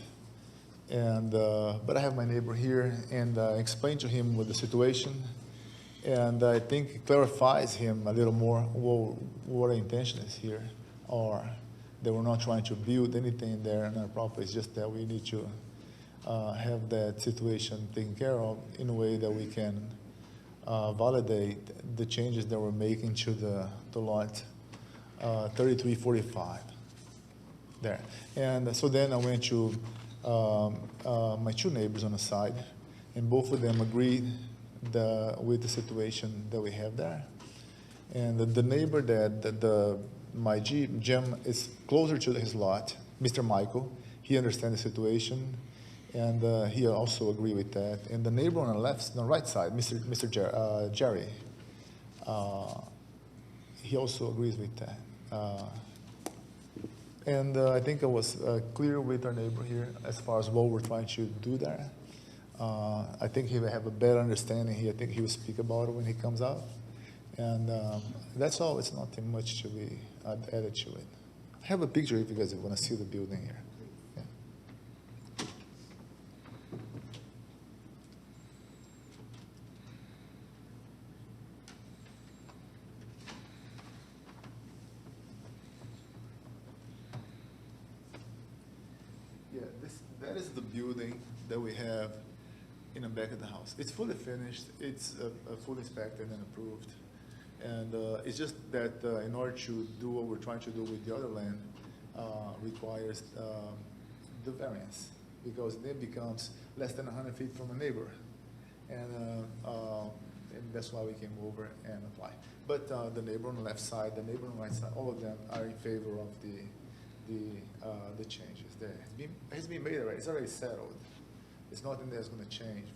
And, but I have my neighbor here and explained to him what the situation. And I think it clarifies him a little more what our intention is here, or that we're not trying to build anything there on our property. It's just that we need to have that situation taken care of in a way that we can validate the changes that we're making to the lot 3345 there. And so then I went to my two neighbors on the side, and both of them agreed with the situation that we have there. And the neighbor that my Jim is closer to his lot, Mr. Michael, he understands the situation, and he also agreed with that. And the neighbor on the right side, Mr. Jerry, he also agrees with that. And I think I was clear with our neighbor here as far as what we're trying to do there. I think he will have a better understanding here. I think he will speak about it when he comes out. And that's all. It's nothing much to be added to it. I have a picture if you guys want to see the building here. Yeah. Yeah, that is the building that we have in the back of the house. It's fully finished. It's fully inspected and approved. And it's just that in order to do what we're trying to do with the other land, requires the variance, because it then becomes less than 100 feet from a neighbor. And that's why we came over and apply. But the neighbor on the left side, the neighbor on the right side, all of them are in favor of the changes there. It's been made already. It's already settled. It's nothing that's going to change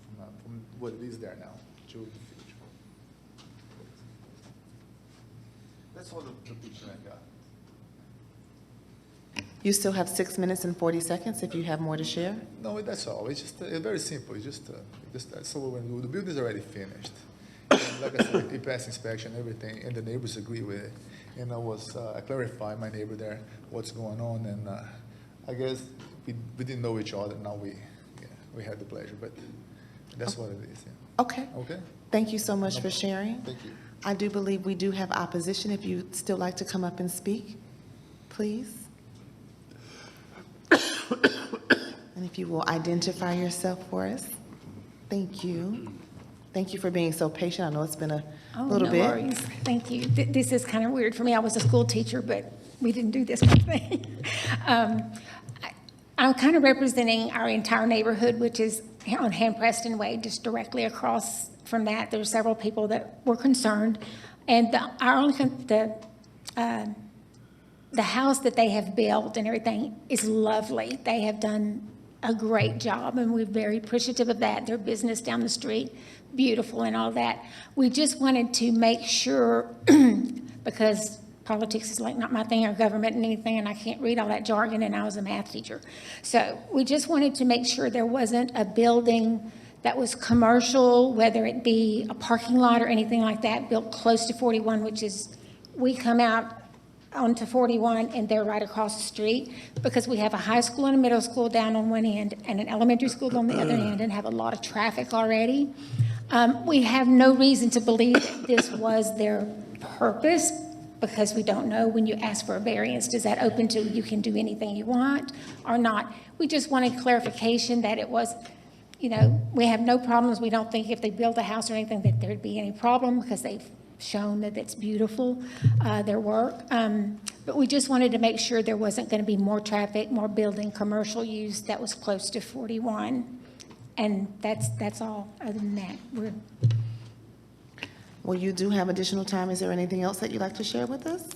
from what it is there now to the future. That's all the picture I got. You still have 6 minutes and 40 seconds if you have more to share. No, that's all. It's just it's very simple. It's just that's all we're going to do. The building's already finished. And like I said, it passed inspection, everything, and the neighbors agree with it. And I clarified my neighbor there what's going on, and I guess we didn't know each other. Now we had the pleasure, but that's what it is. Yeah. Okay. Okay. Thank you so much for sharing. Thank you. I do believe we do have opposition. If you'd still like to come up and speak, please. And if you will identify yourself for us. Thank you. Thank you for being so patient. I know it's been a little bit. No worries. Thank you. This is kind of weird for me. I was a school teacher, but we didn't do this kind of thing. I'm kind of representing our entire neighborhood, which is on Ham Preston Way, just directly across from that. There's several people that were concerned. And the house that they have built and everything is lovely. They have done a great job, and we're very appreciative of that. Their business down the street, beautiful and all that. We just wanted to make sure, because politics is like not my thing, or government and anything, and I can't read all that jargon, and I was a math teacher. So we just wanted to make sure there wasn't a building that was commercial, whether it be a parking lot or anything like that, built close to 41, which is, we come out onto 41 and they're right across the street, because we have a high school and a middle school down on one end and an elementary school on the other end, and have a lot of traffic already. We have no reason to believe that this was their purpose, because we don't know. When you ask for a variance, does that open to you can do anything you want or not? We just wanted clarification that it was, we have no problems. We don't think if they built a house or anything that there'd be any problem, because they've shown that it's beautiful, their work. But we just wanted to make sure there wasn't going to be more traffic, more building, commercial use that was close to 41. And that's all. Other than that, Well, you do have additional time. Is there anything else that you'd like to share with us?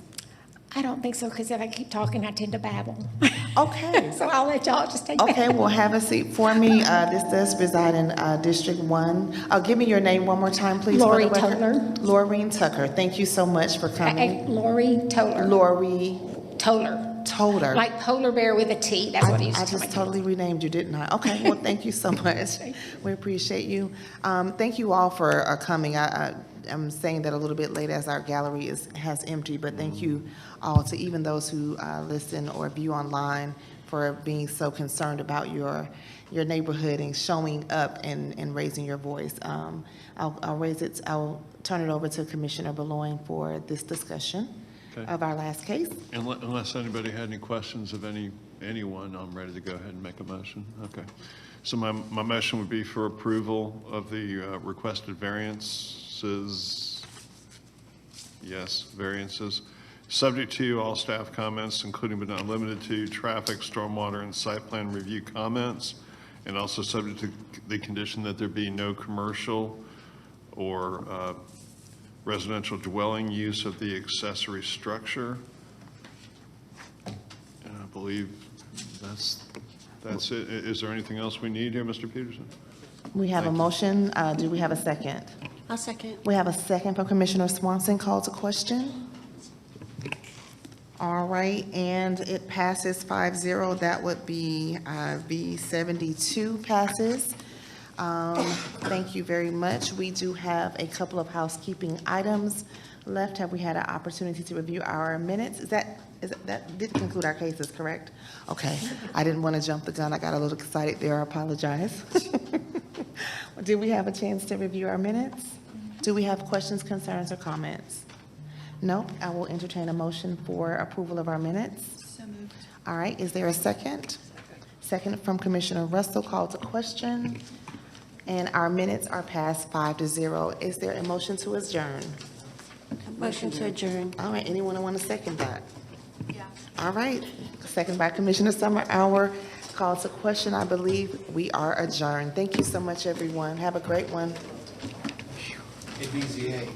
I don't think so, because if I keep talking, I tend to babble. Okay. So I'll let y'all just take that. Okay, well, have a seat for me. This does reside in District 1. Give me your name one more time, please. Lori for the record. Toller. Laureen Tucker. Thank you so much for coming. Lori Toller. Lori Toller. Toller. Like polar bear with a T. That's what he used I to tell just me. totally renamed you, didn't I? Okay, well, thank you so much. We appreciate you. Thank you all for coming. I'm saying that a little bit late as our gallery has emptied, but thank you all to even those who listen or view online for being so concerned about your neighborhood and showing up and raising your voice. I'll turn it over to Commissioner Boulogne for this discussion Okay. of our last case. Unless anybody had any questions of anyone, I'm ready to go ahead and make a motion. Okay. So my motion would be for approval of the requested variances. Yes, variances. Subject to all staff comments, including but not limited to traffic, stormwater, and site plan review comments, and also subject to the condition that there be no commercial or residential dwelling use of the accessory structure. And I believe that's it. Is there anything else we need here, Mr. Peterson? We have a motion. Do we have a second? I'll second. We have a second from Commissioner Swanson. Call to question. All right, and it passes 5-0. That would be B72 passes. Thank you very much. We do have a couple of housekeeping items left. Have we had an opportunity to review our minutes? That did conclude our cases, correct? Okay, I didn't want to jump the gun. I got a little excited there. I apologize. Did we have a chance to review our minutes? Do we have questions, concerns, or comments? No, I will entertain a motion for approval of our minutes. So moved. All right, is there a second? Second from Commissioner Russell, call to question. And our minutes are passed 5-0. Is there a motion to adjourn? Motion to adjourn. All right, anyone want to second that? Yeah. All right, second by Commissioner Summer. Our call to question, I believe we are adjourned. Thank you so much, everyone. Have a great one. ABZA.